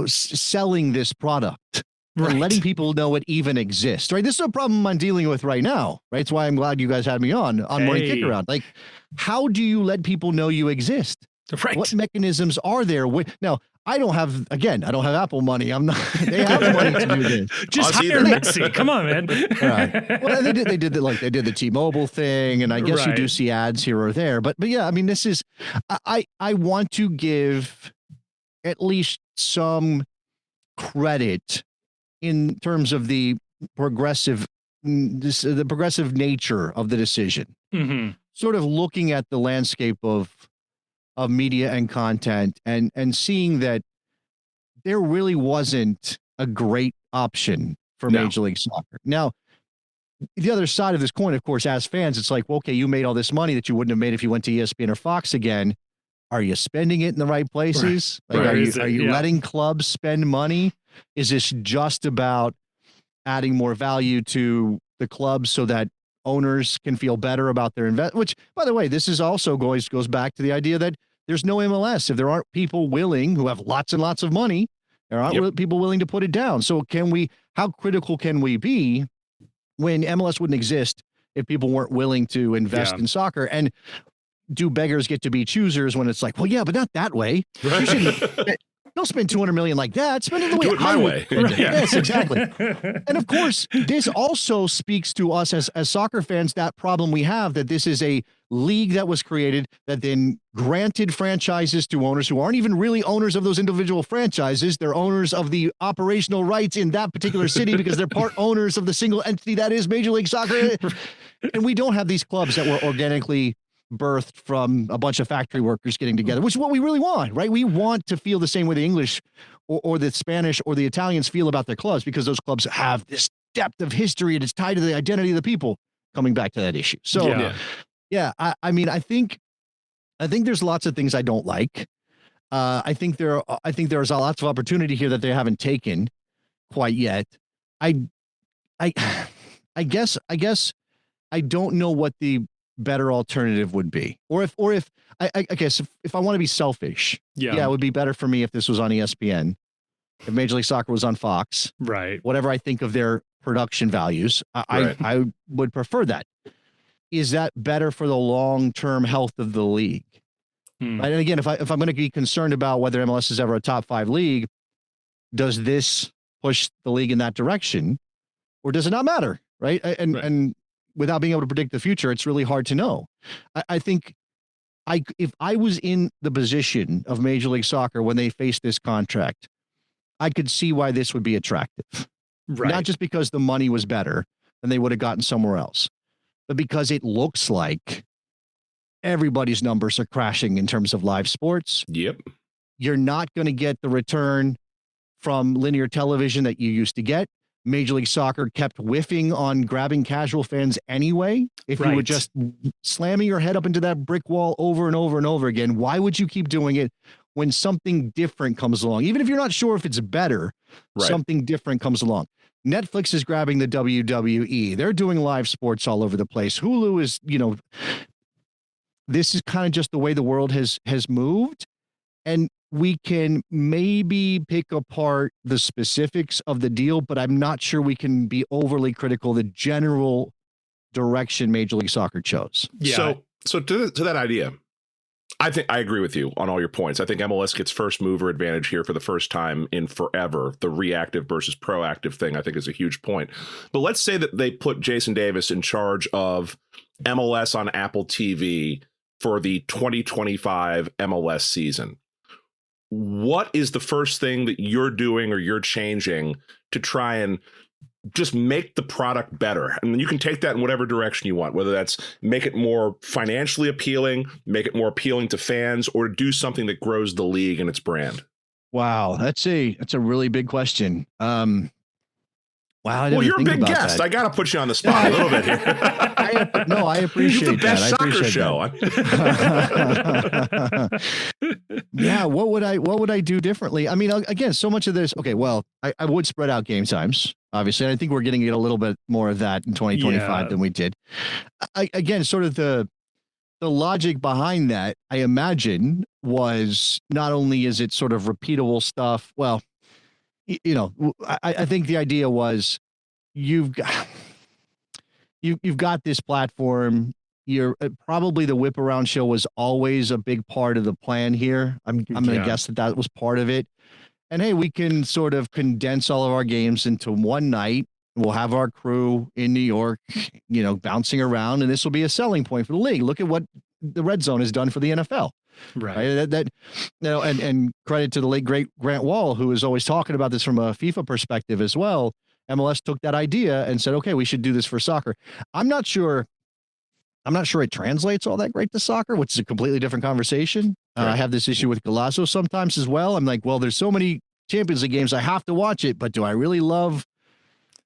selling this product and letting people know it even exists. Right. This is a problem I'm dealing with right now. Right. It's why I'm glad you guys had me on Morning Kick Around. Like, how do you let people know you exist? Right. What mechanisms are there? Now, I don't have Apple money. I'm not. They have money to do this. Just hire Messi. Come on, man. Right. Well, they did the T-Mobile thing, and I guess you do see ads here or there. But yeah, I mean, this is. I want to give at least some credit in terms of the progressive nature of the decision. Mm-hmm. Sort of looking at the landscape of media and content and seeing that there really wasn't a great option for Major League Soccer. Now, the other side of this coin, of course, as fans, it's like, well, okay, you made all this money that you wouldn't have made if you went to ESPN or Fox again. Are you spending it in the right places? Like, are you letting clubs spend money? Is this just about adding more value to the clubs so that owners can feel better about their which, by the way, this is also goes back to the idea that there's no MLS if there aren't people willing, who have lots and lots of money, there aren't people willing to put it down. So how critical can we be when MLS wouldn't exist if people weren't willing to invest in soccer? And do beggars get to be choosers when it's like, well, yeah, but not that way. Don't spend $200 million like that. Spend it the way Do it my way. Right. Yes, exactly. And of course, this also speaks to us as soccer fans, that problem we have, that this is a league that was created that then granted franchises to owners who aren't even really owners of those individual franchises. They're owners of the operational rights in that particular city because they're part owners of the single entity that is Major League Soccer. And we don't have these clubs that were organically birthed from a bunch of factory workers getting together, which is what we really want, right? We want to feel the same way the English or the Spanish or the Italians feel about their clubs, because those clubs have this depth of history and it's tied to the identity of the people. Coming back to that issue. So I mean, I think there's lots of things I don't like. I think there's lots of opportunity here that they haven't taken quite yet. I guess I don't know what the better alternative would be, or if I guess if I want to be selfish, it would be better for me if this was on ESPN, if Major League Soccer was on Fox, right? Whatever I think of their production values, I would prefer that. Is that better for the long-term health of the league? Right? And again, if I'm going to be concerned about whether MLS is ever a top 5 league, does this push the league in that direction, or does it not matter? Right? And without being able to predict the future, it's really hard to know. I think if I was in the position of Major League Soccer when they faced this contract, I could see why this would be attractive. Right. Not just because the money was better than they would have gotten somewhere else, but because it looks like everybody's numbers are crashing in terms of live sports. Yep. You're not going to get the return from linear television that you used to get. Major League Soccer kept whiffing on grabbing casual fans anyway. If you were just slamming your head up into that brick wall over and over and over again, why would you keep doing it when something different comes along? Even if you're not sure if it's better, something different comes along. Netflix is grabbing the WWE. They're doing live sports all over the place. Hulu is, this is kind of just the way the world has moved. And we can maybe pick apart the specifics of the deal, but I'm not sure we can be overly critical of the general direction Major League Soccer chose. Yeah. So to that idea, I think I agree with you on all your points. I think MLS gets first mover advantage here for the first time in forever. The reactive versus proactive thing, I think, is a huge point. But let's say that they put Jason Davis in charge of MLS on Apple TV for the 2025 MLS season. What is the first thing that you're doing or you're changing to try and just make the product better? And you can take that in whatever direction you want, whether that's make it more financially appealing, make it more appealing to fans, or do something that grows the league and its brand. Wow, that's a really big question. Wow, well, you're a big guest. I got to put you on the spot a little bit here. I appreciate that. The best soccer show. Yeah, what would I do differently? I mean, again, so much of this. Okay, well, I would spread out game times. Obviously, and I think we're getting a little bit more of that in 2025 than we did. Again, sort of the logic behind that, I imagine, was not only is it sort of repeatable stuff. Well, I think the idea was you've got this platform. You're probably the whip around show was always a big part of the plan here. I'm going to guess that was part of it. And hey, we can sort of condense all of our games into one night. We'll have our crew in New York, bouncing around, and this will be a selling point for the league. Look at what the Red Zone has done for the NFL. Right. And credit to the late great Grant Wall, who is always talking about this from a FIFA perspective as well. MLS took that idea and said, okay, we should do this for soccer. I'm not sure it translates all that great to soccer, which is a completely different conversation. I have this issue with Golasso sometimes as well. I'm like, well, there's so many Champions League games, I have to watch it, but do I really love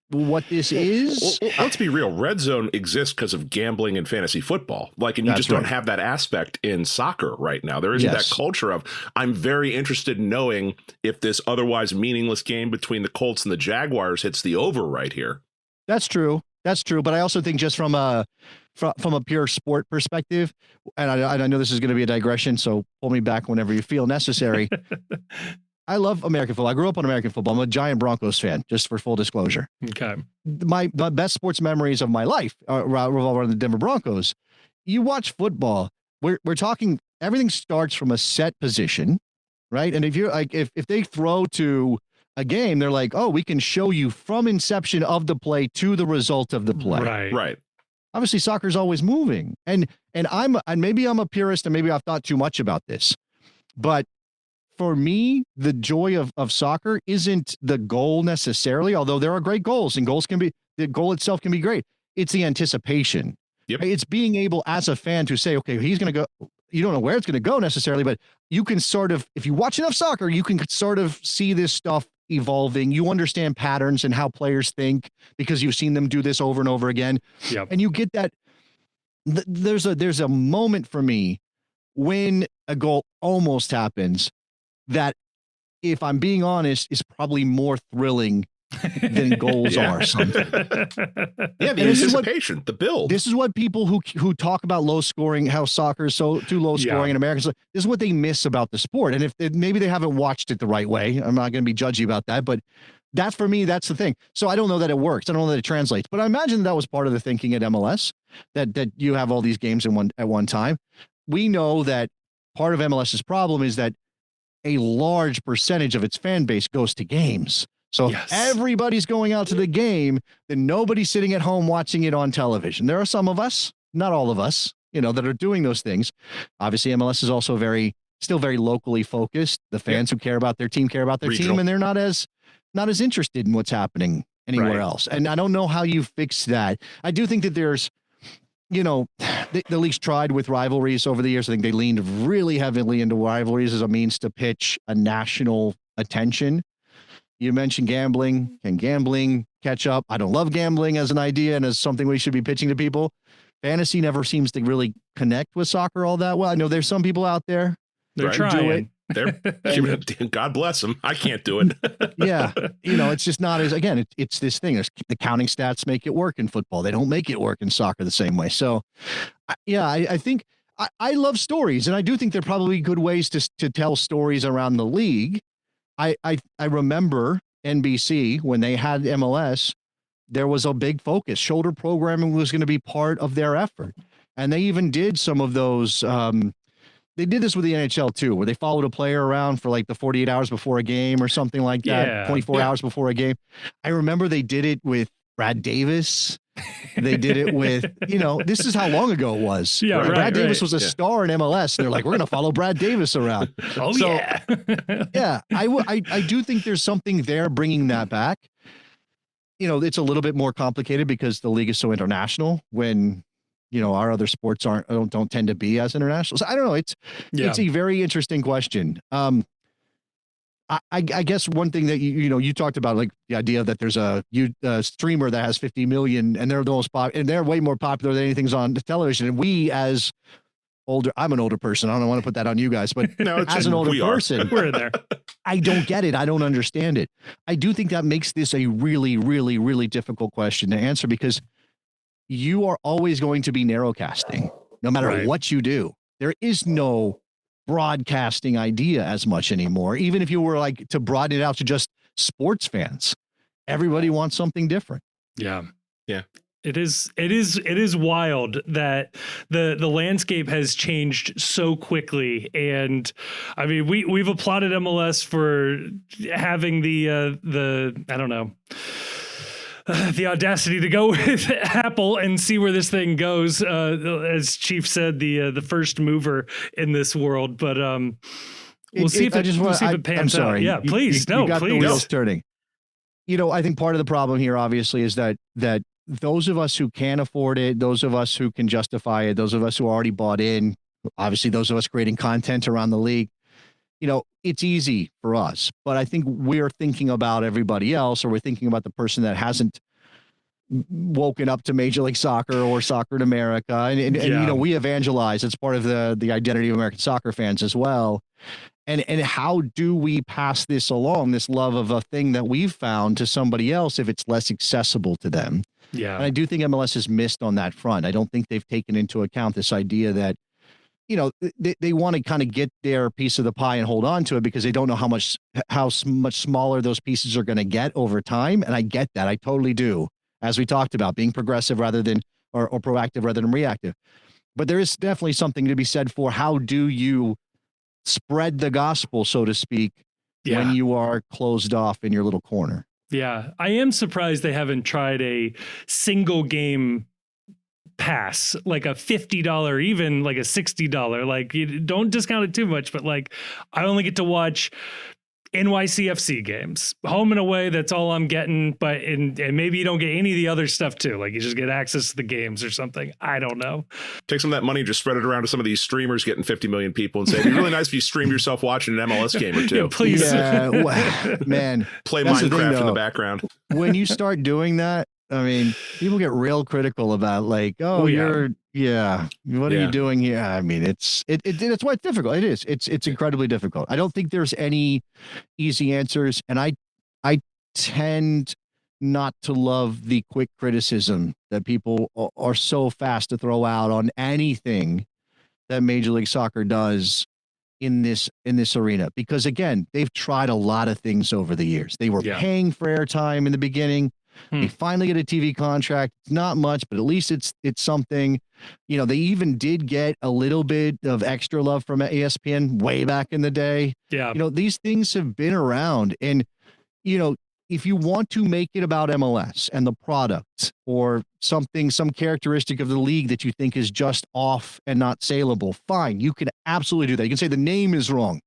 what this is? Well, let's be real. Red Zone exists because of gambling and fantasy football. And you just don't have that aspect in soccer right now. There isn't that culture of, I'm very interested in knowing if this otherwise meaningless game between the Colts and the Jaguars hits the over right here. That's true. But I also think just from a pure sport perspective, and I know this is going to be a digression, so pull me back whenever you feel necessary. I love American football. I grew up on American football. I'm a giant Broncos fan, just for full disclosure. Okay. My best sports memories of my life revolve around the Denver Broncos. You watch football, we're talking, everything starts from a set position, right? And if you're like, if they throw to a game, they're like, oh, we can show you from inception of the play to the result of the play. Right. Obviously, soccer is always moving, and maybe I'm a purist, and maybe I've thought too much about this, but for me, the joy of soccer isn't the goal necessarily, although there are great goals, and the goal itself can be great. It's the anticipation. Yep. It's being able as a fan to say, okay, he's going to go. You don't know where it's going to go necessarily, but you can sort of, if you watch enough soccer, you can sort of see this stuff evolving. You understand patterns and how players think because you've seen them do this over and over again. Yep. And you get that. There's a moment for me when a goal almost happens that, if I'm being honest, is probably more thrilling than goals are sometimes. Yeah, the anticipation, the build. This is what people who talk about low scoring, how soccer is so too low scoring in America, this is what they miss about the sport. And if maybe they haven't watched it the right way, I'm not going to be judgy about that, but that for me, that's the thing. So I don't know that it works. I don't know that it translates, but I imagine that was part of the thinking at MLS, that you have all these games at one time. We know that part of MLS's problem is that a large percentage of its fan base goes to games. So if everybody's going out to the game, then nobody's sitting at home watching it on television. There are some of us, not all of us, that are doing those things. Obviously, MLS is also still very locally focused. The fans who care about their team care about their team, and they're not as interested in what's happening anywhere else. And I don't know how you fix that. I do think that there's, the league's tried with rivalries over the years. I think they leaned really heavily into rivalries as a means to pitch a national attention. You mentioned gambling. Can gambling catch up? I don't love gambling as an idea and as something we should be pitching to people. Fantasy never seems to really connect with soccer all that well. I know there's some people out there. They're trying. God bless them. I can't do it. Yeah. It's just not as, again, it's this thing. The counting stats make it work in football. They don't make it work in soccer the same way. So, I think I love stories, and I do think there are probably good ways to tell stories around the league. I remember NBC when they had MLS, there was a big focus. Shoulder programming was going to be part of their effort. And they even did some of those. They did this with the NHL too, where they followed a player around for like the 48 hours before a game or something like that, 24 hours before a game. I remember they did it with Brad Davis. They did it with, this is how long ago it was. Yeah, right, Brad Davis was a star in MLS. And they're like, we're going to follow Brad Davis around. I do think there's something there bringing that back. It's a little bit more complicated because the league is so international when, our other sports don't tend to be as international. So I don't know. It's a very interesting question. I guess one thing that you talked about, like the idea that there's a streamer that has 50 million and they're the most popular, and they're way more popular than anything's on television. And we, as I'm an older person. I don't want to put that on you guys, but as an older person, we're in there. I don't get it. I don't understand it. I do think that makes this a really, really, really difficult question to answer, because you are always going to be narrowcasting no matter what you do. There is no broadcasting idea as much anymore. Even if you were like to broaden it out to just sports fans, everybody wants something different. Yeah. It is wild that the landscape has changed so quickly. And I mean, we've applauded MLS for having the I don't know, the audacity to go with Apple and see where this thing goes. As Chief said, the first mover in this world, but we'll see if it pans out. Yeah, please. You got the wheels turning. I think part of the problem here, obviously, is that those of us who can afford it, those of us who can justify it, those of us who already bought in, obviously those of us creating content around the league, it's easy for us. But I think we're thinking about everybody else, or we're thinking about the person that hasn't woken up to Major League Soccer or soccer in America. And we evangelize. It's part of the identity of American soccer fans as well. And how do we pass this along, this love of a thing that we've found, to somebody else if it's less accessible to them? Yeah. And I do think MLS has missed on that front. I don't think they've taken into account this idea that, they want to kind of get their piece of the pie and hold on to it, because they don't know how much smaller those pieces are going to get over time. And I get that. I totally do. As we talked about, being progressive rather than, or proactive rather than reactive. But there is definitely something to be said for how do you spread the gospel, so to speak, when you are closed off in your little corner. Yeah, I am surprised they haven't tried a single game pass, like a $50, even like a $60. Like, you don't discount it too much, but like, I only get to watch NYCFC games, home and away. That's all I'm getting. But and maybe you don't get any of the other stuff too. Like, you just get access to the games or something. I don't know. Take some of that money and just spread it around to some of these streamers getting 50 million people and say, it'd be really nice if you stream yourself watching an MLS game or two. Yeah, please. Yeah, man. Play Minecraft in the background. When you start doing that, I mean, people get real critical about like, what are you doing here? I mean, it's why it's difficult. It is. It's incredibly difficult. I don't think there's any easy answers. And I tend not to love the quick criticism that people are so fast to throw out on anything that Major League Soccer does in this arena, because again, they've tried a lot of things over the years. They were paying for airtime in the beginning. They finally get a TV contract. It's not much, but at least it's something. You know, they even did get a little bit of extra love from ESPN way back in the day. Yeah. You know, these things have been around. And, you know, if you want to make it about MLS and the product or something, some characteristic of the league that you think is just off and not saleable, fine. You can absolutely do that. You can say the name is wrong.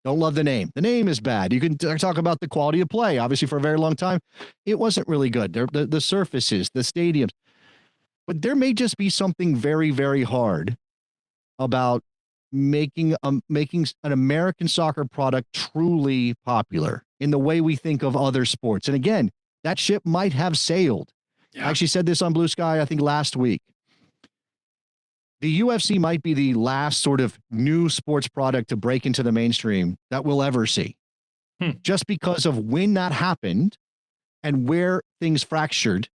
Don't love the name. The name is bad. You can talk about the quality of play. Obviously, for a very long time, it wasn't really good. The surfaces, the stadiums. But there may just be something very, very hard about making an American soccer product truly popular in the way we think of other sports. And again, that ship might have sailed. Yeah. I actually said this on Blue Sky, I think last week. The UFC might be the last sort of new sports product to break into the mainstream that we'll ever see. Just because of when that happened and where things fractured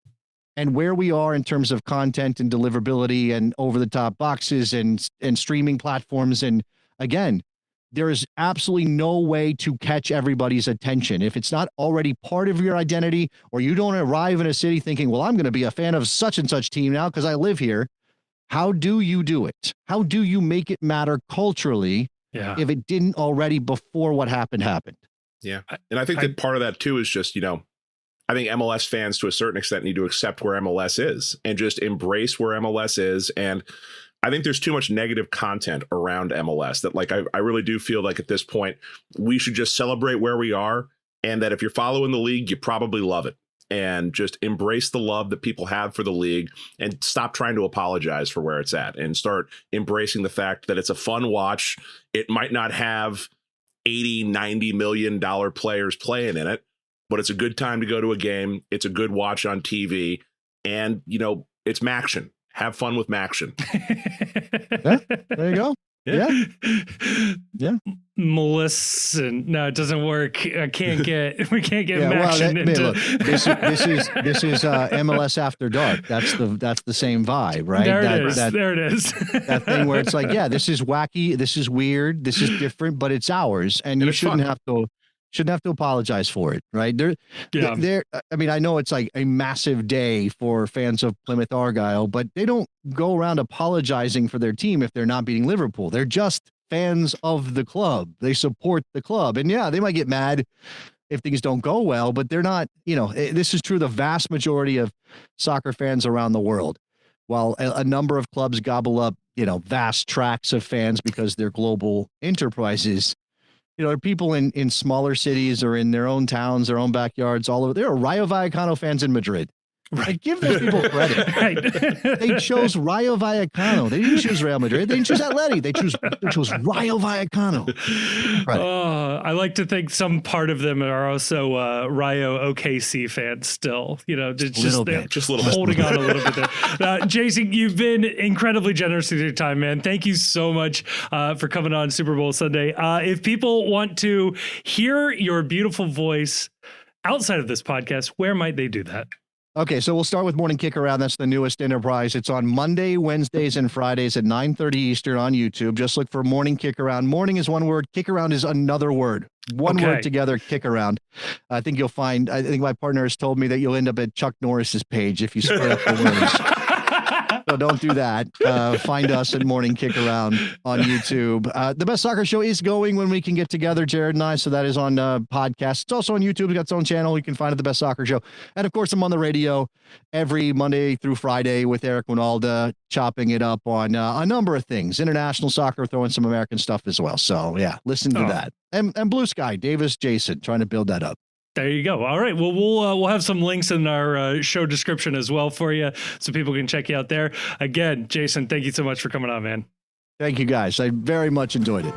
and where we are in terms of content and deliverability and over-the-top boxes and streaming platforms. And again, there is absolutely no way to catch everybody's attention. If it's not already part of your identity, or you don't arrive in a city thinking, well, I'm going to be a fan of such and such team now because I live here. How do you do it? How do you make it matter culturally if it didn't already before what happened? Yeah. And I think that part of that too is just, you know, I think MLS fans to a certain extent need to accept where MLS is and just embrace where MLS is. And I think there's too much negative content around MLS that, like, I really do feel like at this point, we should just celebrate where we are. And that if you're following the league, you probably love it. And just embrace the love that people have for the league and stop trying to apologize for where it's at and start embracing the fact that it's a fun watch. It might not have $80-90 million players playing in it, but it's a good time to go to a game. It's a good watch on TV. And, you know, it's Maction. Have fun with Maction. There you go. Yeah. Melissa, no, it doesn't work. We can't get Maction into. Look, this is MLS After Dark. That's the same vibe, right? There it is. That thing where it's like, yeah, this is wacky, this is weird, this is different, but it's ours, and you shouldn't have to apologize for it, right? I mean, I know it's like a massive day for fans of Plymouth Argyle, but they don't go around apologizing for their team if they're not beating Liverpool. They're just fans of the club. They support the club. And yeah, they might get mad if things don't go well, but they're not, you know, this is true. The vast majority of soccer fans around the world, while a number of clubs gobble up, you know, vast tracts of fans because they're global enterprises. You know, people in smaller cities or in their own towns, their own backyards, all over. There are Rayo Vallecano fans in Madrid. Right. Like, give those people credit. Right. They chose Rayo Vallecano. They didn't choose Real Madrid. They didn't choose Atleti. They chose Rayo Vallecano. Right. I like to think some part of them are also Rayo OKC fans still. You know, just holding on a little bit there. Jason, you've been incredibly generous with your time, man. Thank you so much for coming on Super Bowl Sunday. If people want to hear your beautiful voice outside of this podcast, where might they do that? Okay, so we'll start with Morning Kick Around. That's the newest enterprise. It's on Monday, Wednesdays, and Fridays at 9:30 Eastern on YouTube. Just look for Morning Kick Around. Morning is one word. Kick Around is another word. One word together, Kick Around. I think you'll find, I think my partner has told me that you'll end up at Chuck Norris's page if you split up the words. So don't do that. Find us at Morning Kick Around on YouTube. The Best Soccer Show is going when we can get together, Jared and I. So that is on podcast. It's also on YouTube. It's got its own channel. You can find it, The Best Soccer Show. And of course, I'm on the radio every Monday through Friday with Eric Winalda, chopping it up on a number of things. International soccer, throwing some American stuff as well. So yeah, listen to that. And Blue Sky, Davis, Jason, trying to build that up. There you go. All right. Well, we'll have some links in our show description as well for you, so people can check you out there. Again, Jason, thank you so much for coming on, man. Thank you, guys. I very much enjoyed it.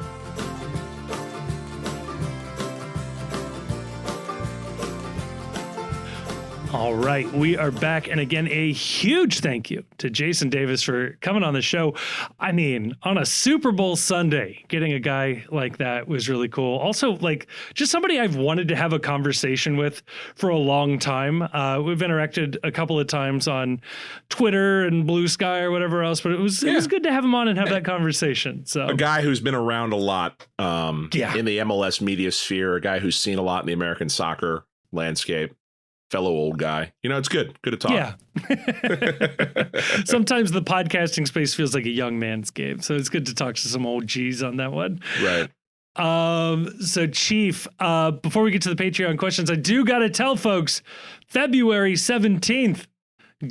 All right, we are back. And again, a huge thank you to Jason Davis for coming on the show. I mean, on a Super Bowl Sunday, getting a guy like that was really cool. Also, like, just somebody I've wanted to have a conversation with for a long time. We've interacted a couple of times on Twitter and Blue Sky or whatever else, but it was good to have him on and have that conversation. So a guy who's been around a lot in the MLS media sphere, a guy who's seen a lot in the American soccer landscape. Fellow old guy. You know, it's good to talk. Yeah. Sometimes the podcasting space feels like a young man's game. So it's good to talk to some old G's on that one. Right. So Chief, before we get to the Patreon questions, I do got to tell folks, February 17th,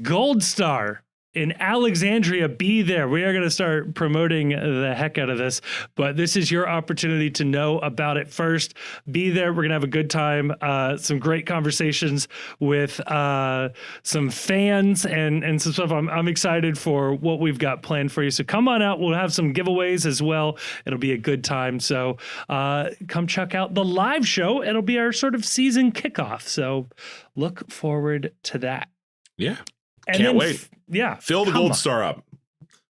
Gold Star in Alexandria, be there. We are going to start promoting the heck out of this, but this is your opportunity to know about it first. Be there. We're going to have a good time. Some great conversations with some fans and some stuff. I'm excited for what we've got planned for you. So come on out. We'll have some giveaways as well. It'll be a good time. So come check out the live show. It'll be our sort of season kickoff. So look forward to that. Yeah. Can't wait. Yeah. Fill the Gold Star up.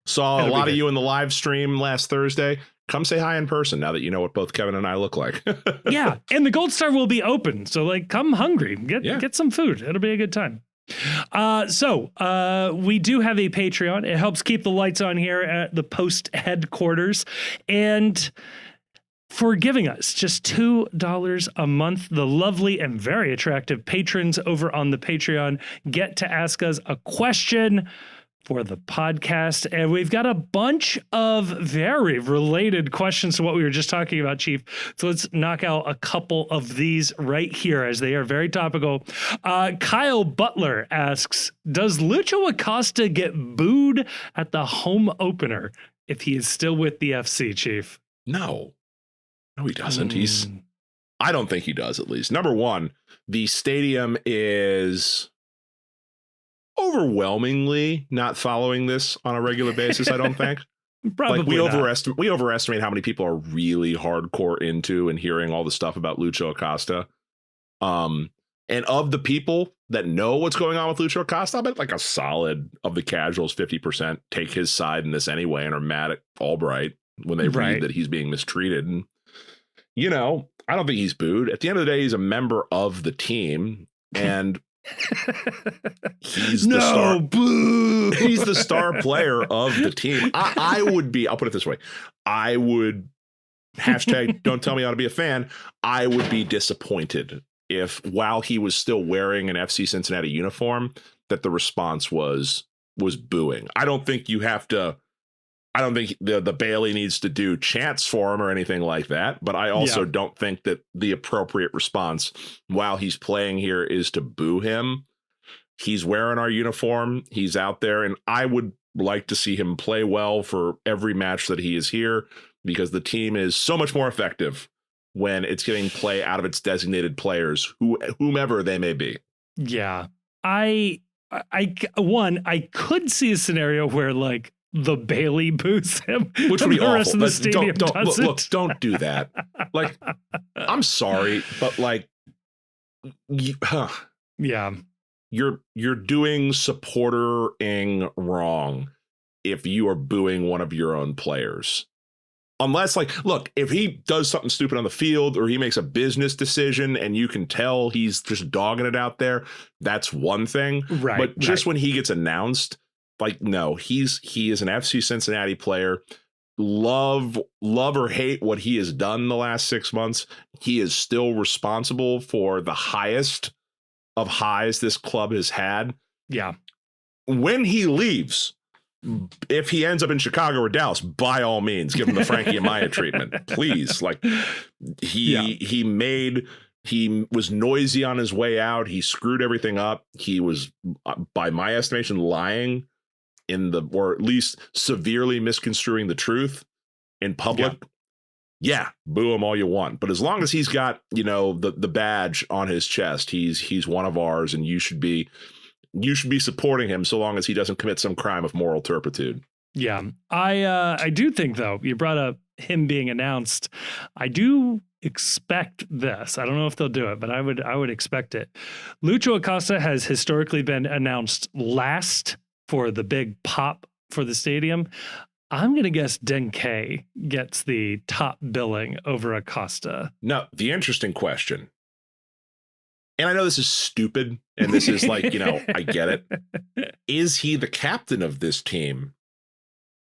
Saw a lot of you in the live stream last Thursday. Come say hi in person now that you know what both Kevin and I look like. Yeah. And the Gold Star will be open. So like, come hungry, get some food. It'll be a good time. So we do have a Patreon. It helps keep the lights on here at the Post headquarters. And for giving us just $2 a month, the lovely and very attractive patrons over on the Patreon get to ask us a question for the podcast. And we've got a bunch of very related questions to what we were just talking about, Chief. So let's knock out a couple of these right here as they are very topical. Kyle Butler asks, does Lucho Acosta get booed at the home opener if he is still with the FC, Chief? No, he doesn't. I don't think he does, at least. Number one, the stadium is overwhelmingly not following this on a regular basis, I don't think. Probably we overestimate how many people are really hardcore into and hearing all the stuff about Lucho Acosta. And of the people that know what's going on with Lucho Acosta, I bet like a solid of the casuals, 50%, take his side in this anyway and are mad at Albright when they read that he's being mistreated. And you know, I don't think he's booed. At the end of the day, he's a member of the team, and he's the star. Boo! He's the star player of the team. I would be. I'll put it this way: I would hashtag don't tell me how to be a fan. I would be disappointed if, while he was still wearing an FC Cincinnati uniform, that the response was booing. I don't think you have to. I don't think the Bailey needs to do chants for him or anything like that. But I also don't think that the appropriate response while he's playing here is to boo him. He's wearing our uniform. He's out there. And I would like to see him play well for every match that he is here, because the team is so much more effective when it's getting play out of its designated players, whomever they may be. Yeah. I could see a scenario where like the Bailey boos him, which would be awful. Rest of the stadium look, don't do that. Like, I'm sorry, but like, yeah, you're doing supportering wrong if you are booing one of your own players. Unless, like, look, if he does something stupid on the field or he makes a business decision and you can tell he's just dogging it out there, that's one thing. Right. But just when he gets announced, like, no, he is an FC Cincinnati player. Love or hate what he has done the last 6 months, he is still responsible for the highest of highs this club has had. Yeah. When he leaves, if he ends up in Chicago or Dallas, by all means, give him the Frankie Amaya treatment, please. Like he was noisy on his way out. He screwed everything up. He was, by my estimation, lying or at least severely misconstruing the truth in public. Yeah, boo him all you want. But as long as he's got, the badge on his chest, he's one of ours, and you should be supporting him so long as he doesn't commit some crime of moral turpitude. Yeah, I do think, though, you brought up him being announced. I do expect this. I don't know if they'll do it, but I would expect it. Lucho Acosta has historically been announced last for the big pop for the stadium. I'm going to guess Denke gets the top billing over Acosta. No, the interesting question, and I know this is stupid, and this is like, I get it. Is he the captain of this team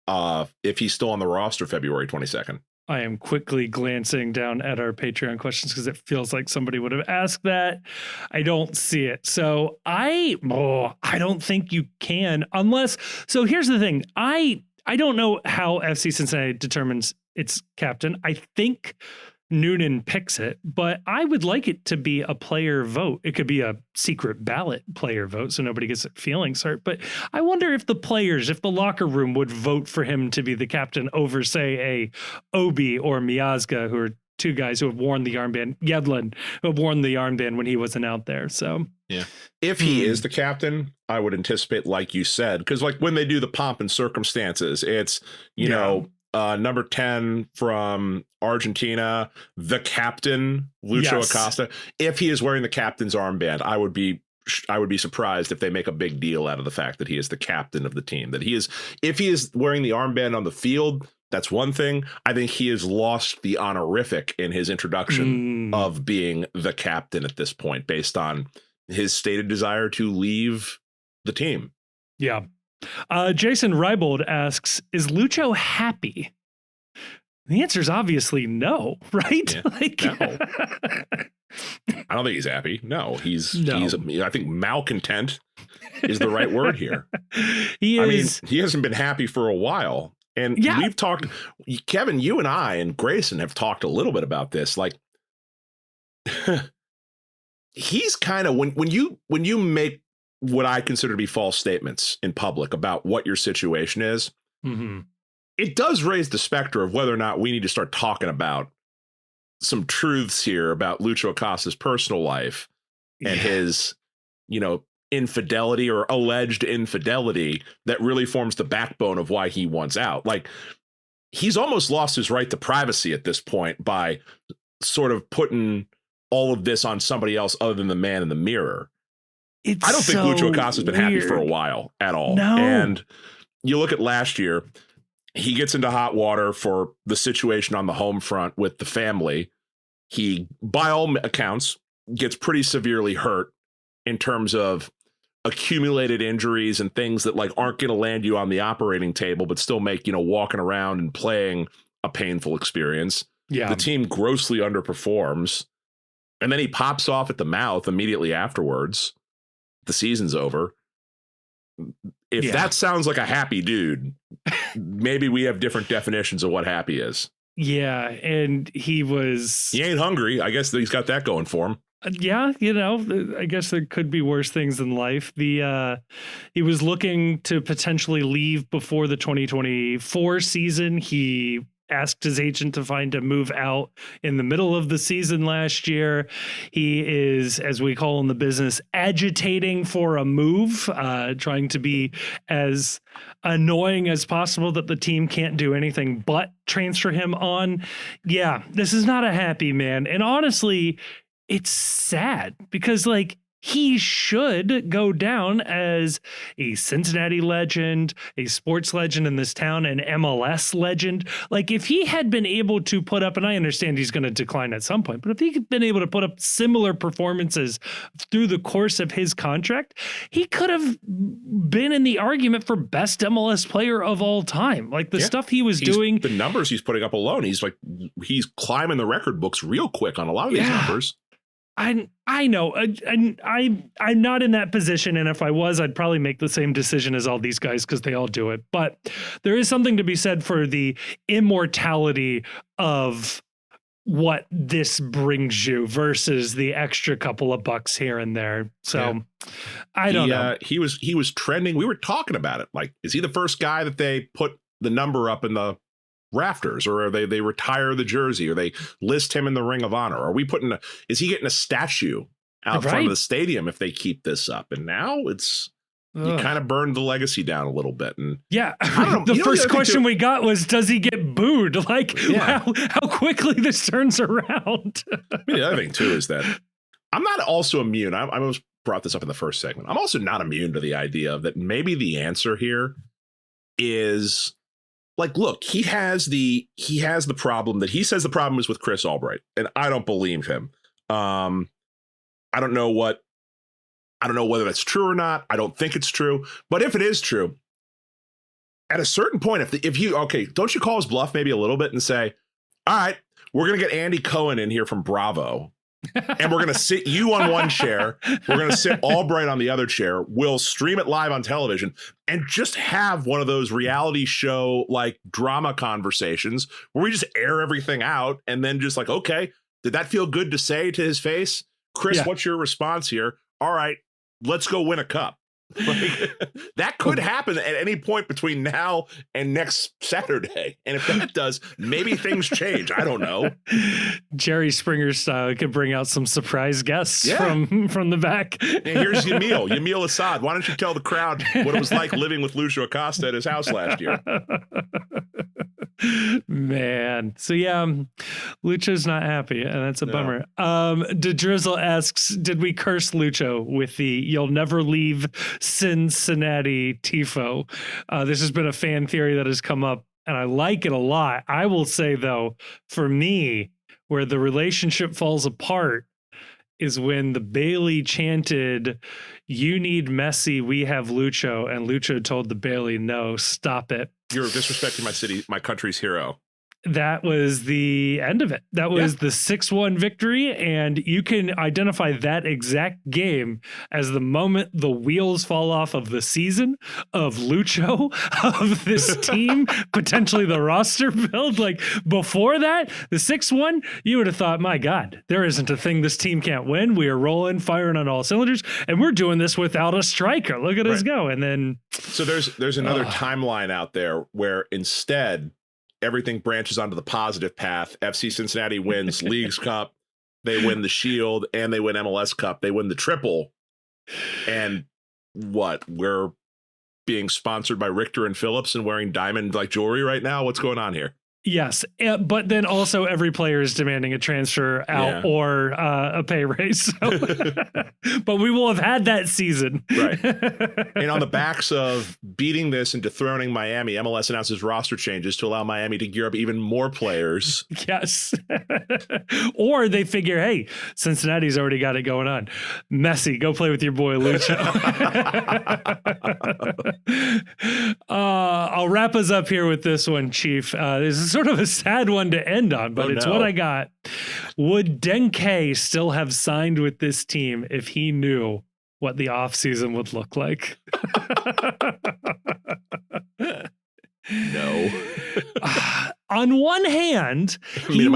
if he's still on the roster February 22nd? I am quickly glancing down at our Patreon questions because it feels like somebody would have asked that. I don't see it. So I don't think you can unless. So here's the thing. I don't know how FC Cincinnati determines its captain. I think Noonan picks it, but I would like it to be a player vote. It could be a secret ballot player vote so nobody gets feelings hurt. But I wonder if the locker room would vote for him to be the captain over, say, a Obi or Miazga, who are two guys who have worn the armband, Yedlin, who have worn the armband when he wasn't out there. So, yeah, if he is the captain, I would anticipate, like you said, because like when they do the pomp and circumstances, it's, number 10 from Argentina, the captain, Lucho Acosta. If he is wearing the captain's armband, I would be surprised if they make a big deal out of the fact that he is the captain of the team. If he is wearing the armband on the field, that's one thing. I think he has lost the honorific in his introduction of being the captain at this point, based on his stated desire to leave the team. Yeah. Jason Reibold asks, is Lucho happy? The answer is obviously no, right? Yeah, no. I don't think he's happy. No, he's I think malcontent is the right word here. He hasn't been happy for a while. And we've talked, Kevin, you and I and Grayson have talked a little bit about this. Like, he's kind of, when you make what I consider to be false statements in public about what your situation is, it does raise the specter of whether or not we need to start talking about some truths here about Lucho Acosta's personal life and his, infidelity or alleged infidelity that really forms the backbone of why he wants out. Like, he's almost lost his right to privacy at this point by sort of putting all of this on somebody else other than the man in the mirror. I don't think Lucho Acosta's been happy for a while at all. No. And you look at last year, he gets into hot water for the situation on the home front with the family. He, by all accounts, gets pretty severely hurt in terms of accumulated injuries and things that like aren't going to land you on the operating table, but still make, walking around and playing a painful experience. Yeah. The team grossly underperforms. And then he pops off at the mouth immediately afterwards. The season's over. If that sounds like a happy dude, maybe we have different definitions of what happy is. Yeah. And he ain't hungry. I guess he's got that going for him. Yeah, I guess there could be worse things in life. He was looking to potentially leave before the 2024 season. He asked his agent to find a move out in the middle of the season last year. He is, as we call in the business, agitating for a move, trying to be as annoying as possible that the team can't do anything but transfer him on. Yeah, this is not a happy man. And honestly, it's sad because he should go down as a Cincinnati legend, a sports legend in this town, an MLS legend. Like, if he had been able to put up, and I understand he's going to decline at some point, but if he had been able to put up similar performances through the course of his contract, he could have been in the argument for best MLS player of all time. Like, the stuff he was doing. The numbers he's putting up alone, he's climbing the record books real quick on a lot of these numbers. I know, I'm not in that position, and if I was, I'd probably make the same decision as all these guys because they all do it. But there is something to be said for the immortality of what this brings you versus the extra couple of bucks here and there. So I don't know. He was trending. We were talking about it. Like, is he the first guy that they put the number up in the rafters, or are they retire the jersey, or they list him in the Ring of Honor? Are we putting is he getting a statue out front of the stadium if they keep this up? And now it's you kind of burned the legacy down a little bit. And the first question we got was, does he get booed? Like, how quickly this turns around. The other thing too is that I'm not also immune. I almost brought this up in the first segment. I'm also not immune to the idea that maybe the answer here is, like, look, he has the problem that he says the problem is with Chris Albright, and I don't believe him. I don't know whether that's true or not. I don't think it's true. But if it is true, at a certain point, if you don't you call his bluff maybe a little bit and say, all right, we're gonna get Andy Cohen in here from Bravo, and we're gonna sit you on one chair, we're gonna sit Albright on the other chair, we'll stream it live on television, and just have one of those reality show like drama conversations where we just air everything out, and then just like, okay, did that feel good to say to his face? Chris, what's your response here? All right, let's go win a cup. Like, that could happen at any point between now and next Saturday. And if that does, maybe things change. I don't know. Jerry Springer style could bring out some surprise guests from the back. And here's Yamil Assad. Why don't you tell the crowd what it was like living with Lucho Acosta at his house last year? Man. So Lucho's not happy, and that's a bummer. DeDrizzle asks, did we curse Lucho with the "you'll never leave Cincinnati" tifo? This has been a fan theory that has come up, and I like it a lot. I will say, though, for me, where the relationship falls apart is when the Bailey chanted, "You need Messi, we have Lucho," and Lucho told the Bailey, "No, stop it. You're disrespecting my country's hero." That was the end of it. That was the 6-1 victory. And you can identify that exact game as the moment the wheels fall off of the season, of Lucho, of this team, potentially the roster build. Like, before that, the 6-1, you would have thought, my God, there isn't a thing this team can't win. We are rolling, firing on all cylinders, and we're doing this without a striker. Look at us go. And then so there's another timeline out there where instead everything branches onto the positive path. FC Cincinnati wins Leagues Cup, they win the Shield, and they win MLS Cup. They win the triple. And we're being sponsored by Richter and Phillips and wearing diamond like jewelry right now. What's going on here? Yes, but then also every player is demanding a transfer out or a pay raise. So. But we will have had that season. Right. And on the backs of beating this and dethroning Miami, MLS announces roster changes to allow Miami to gear up even more players. Yes. Or they figure, hey, Cincinnati's already got it going on. Messi, go play with your boy Lucho. I'll wrap us up here with this one, Chief. This is sort of a sad one to end on, but what I got. Would Denke still have signed with this team if he knew what the offseason would look like? No. On one hand, it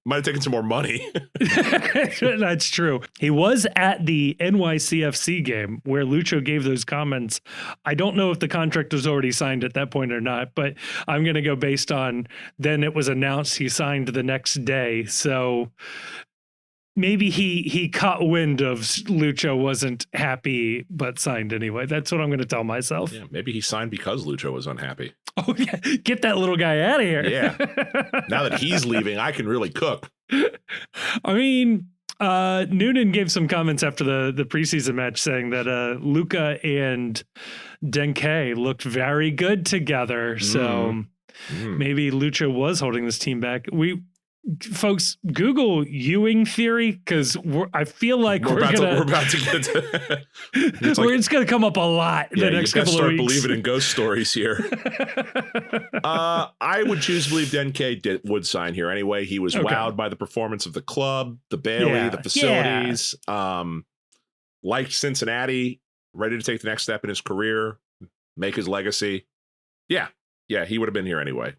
might have taken some more money. That's true. He was at the NYCFC game where Lucho gave those comments. I don't know if the contract was already signed at that point or not, but I'm going to go based on then it was announced he signed the next day. So maybe he caught wind of Lucho wasn't happy, but signed anyway. That's what I'm going to tell myself. Yeah, maybe he signed because Lucho was unhappy. Oh, yeah. Get that little guy out of here. Yeah. Now that he's leaving, I can really cook. I mean, Noonan gave some comments after the preseason match saying that Luca and Denke looked very good together. So maybe Lucho was holding this team back. folks, Google Ewing theory, because I feel like we're about to get to it's going to come up a lot in the next couple of weeks. Start believing in ghost stories here. I would choose to believe DNK would sign here anyway. He was wowed by the performance of the club, the Bailey, the facilities. Liked Cincinnati, ready to take the next step in his career, make his legacy. Yeah, he would have been here anyway.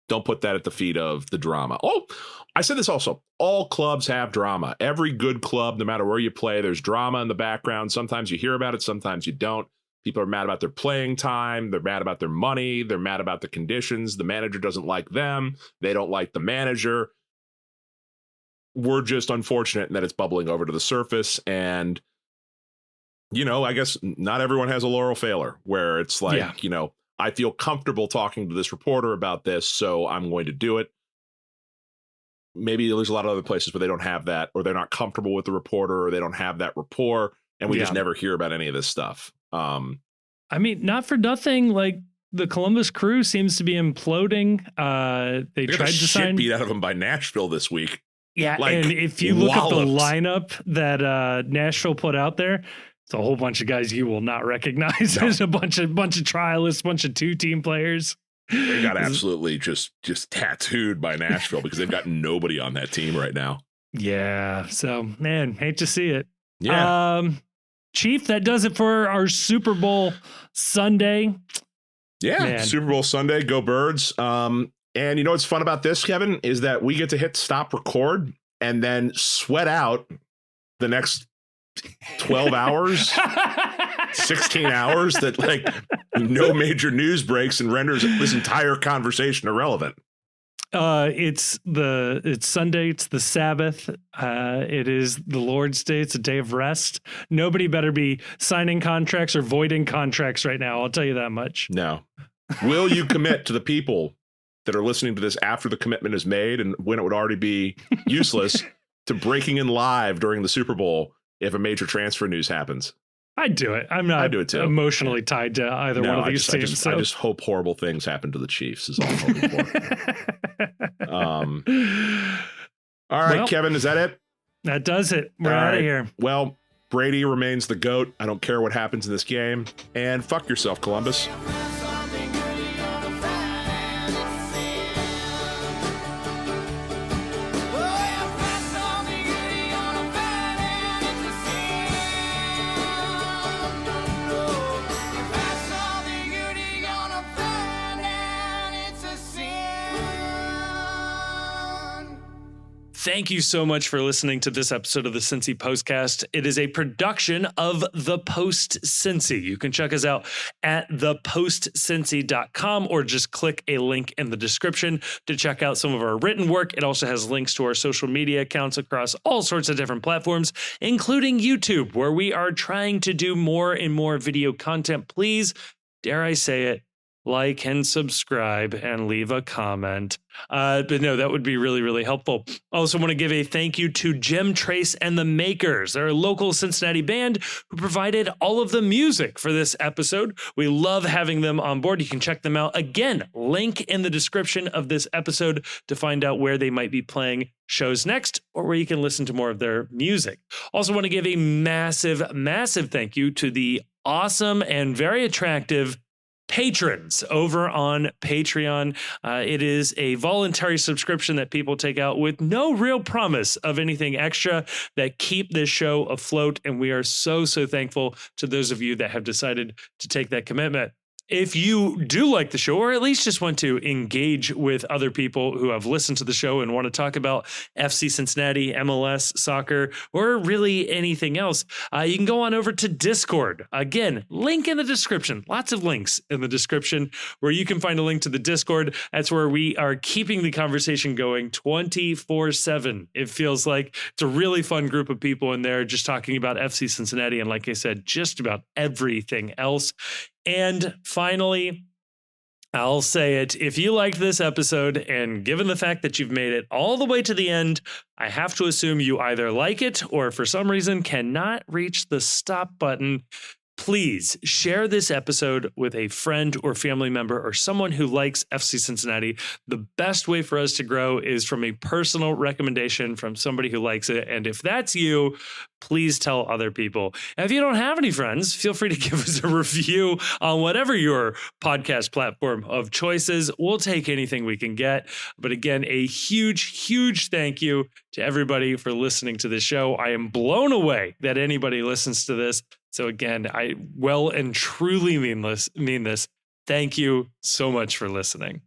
Don't put that at the feet of the drama. Oh, I said this also. All clubs have drama. Every good club, no matter where you play, there's drama in the background. Sometimes you hear about it, sometimes you don't. People are mad about their playing time. They're mad about their money. They're mad about the conditions. The manager doesn't like them. They don't like the manager. We're just unfortunate in that it's bubbling over to the surface. And, I guess not everyone has a Laurel Failer where it's like, I feel comfortable talking to this reporter about this, so I'm going to do it. Maybe there's a lot of other places where they don't have that, or they're not comfortable with the reporter, or they don't have that rapport, and we just never hear about any of this stuff. I mean, not for nothing, like the Columbus Crew seems to be imploding. They tried to sign beat out of them by Nashville this week. Yeah, and if you look at the lineup that Nashville put out there, it's a whole bunch of guys you will not recognize. No. There's a bunch of trialists, bunch of 2-team players. They got absolutely just tattooed by Nashville because they've got nobody on that team right now. Yeah. So, man, hate to see it. Yeah. Chief, that does it for our Super Bowl Sunday. Yeah. Man. Super Bowl Sunday. Go Birds. And you know what's fun about this, Kevin, is that we get to hit stop record and then sweat out the next 12 hours, 16 hours that like no major news breaks and renders this entire conversation irrelevant. It's Sunday. It's the Sabbath. It is the Lord's Day. It's a day of rest. Nobody better be signing contracts or voiding contracts right now. I'll tell you that much. No. Will you commit to the people that are listening to this after the commitment is made and when it would already be useless to breaking in live during the Super Bowl if a major transfer news happens? I'd do it. I'm not emotionally tied to either one of these teams. I just hope horrible things happen to the Chiefs is all I'm hoping for. All right, Kevin, is that it? That does it. We're out of here. Well, Brady remains the GOAT. I don't care what happens in this game. And fuck yourself, Columbus. Thank you so much for listening to this episode of the Cincy Postcast. It is a production of The Post Cincy. You can check us out at thepostcincy.com or just click a link in the description to check out some of our written work. It also has links to our social media accounts across all sorts of different platforms, including YouTube, where we are trying to do more and more video content. Please, dare I say it, like and subscribe and leave a comment. But no, that would be really, really helpful. I also want to give a thank you to Jim Trace and the Makers. They're a local Cincinnati band who provided all of the music for this episode. We love having them on board. You can check them out. Again, link in the description of this episode to find out where they might be playing shows next or where you can listen to more of their music. Also want to give a massive, massive thank you to the awesome and very attractive patrons over on Patreon. It is a voluntary subscription that people take out with no real promise of anything extra that keep this show afloat. And we are so thankful to those of you that have decided to take that commitment. If you do like the show, or at least just want to engage with other people who have listened to the show and want to talk about FC Cincinnati, MLS, soccer, or really anything else, you can go on over to Discord. Again, link in the description. Lots of links in the description where you can find a link to the Discord. That's where we are keeping the conversation going 24/7. It feels like it's a really fun group of people in there just talking about FC Cincinnati. And like I said, just about everything else. And finally, I'll say it. If you liked this episode, and given the fact that you've made it all the way to the end, I have to assume you either like it or for some reason cannot reach the stop button. please share this episode with a friend or family member or someone who likes FC Cincinnati. The best way for us to grow is from a personal recommendation from somebody who likes it. And if that's you, please tell other people. And if you don't have any friends, feel free to give us a review on whatever your podcast platform of choice is. We'll take anything we can get. But again, a huge, huge thank you to everybody for listening to the show. I am blown away that anybody listens to this. So again, I well and truly mean this. Thank you so much for listening.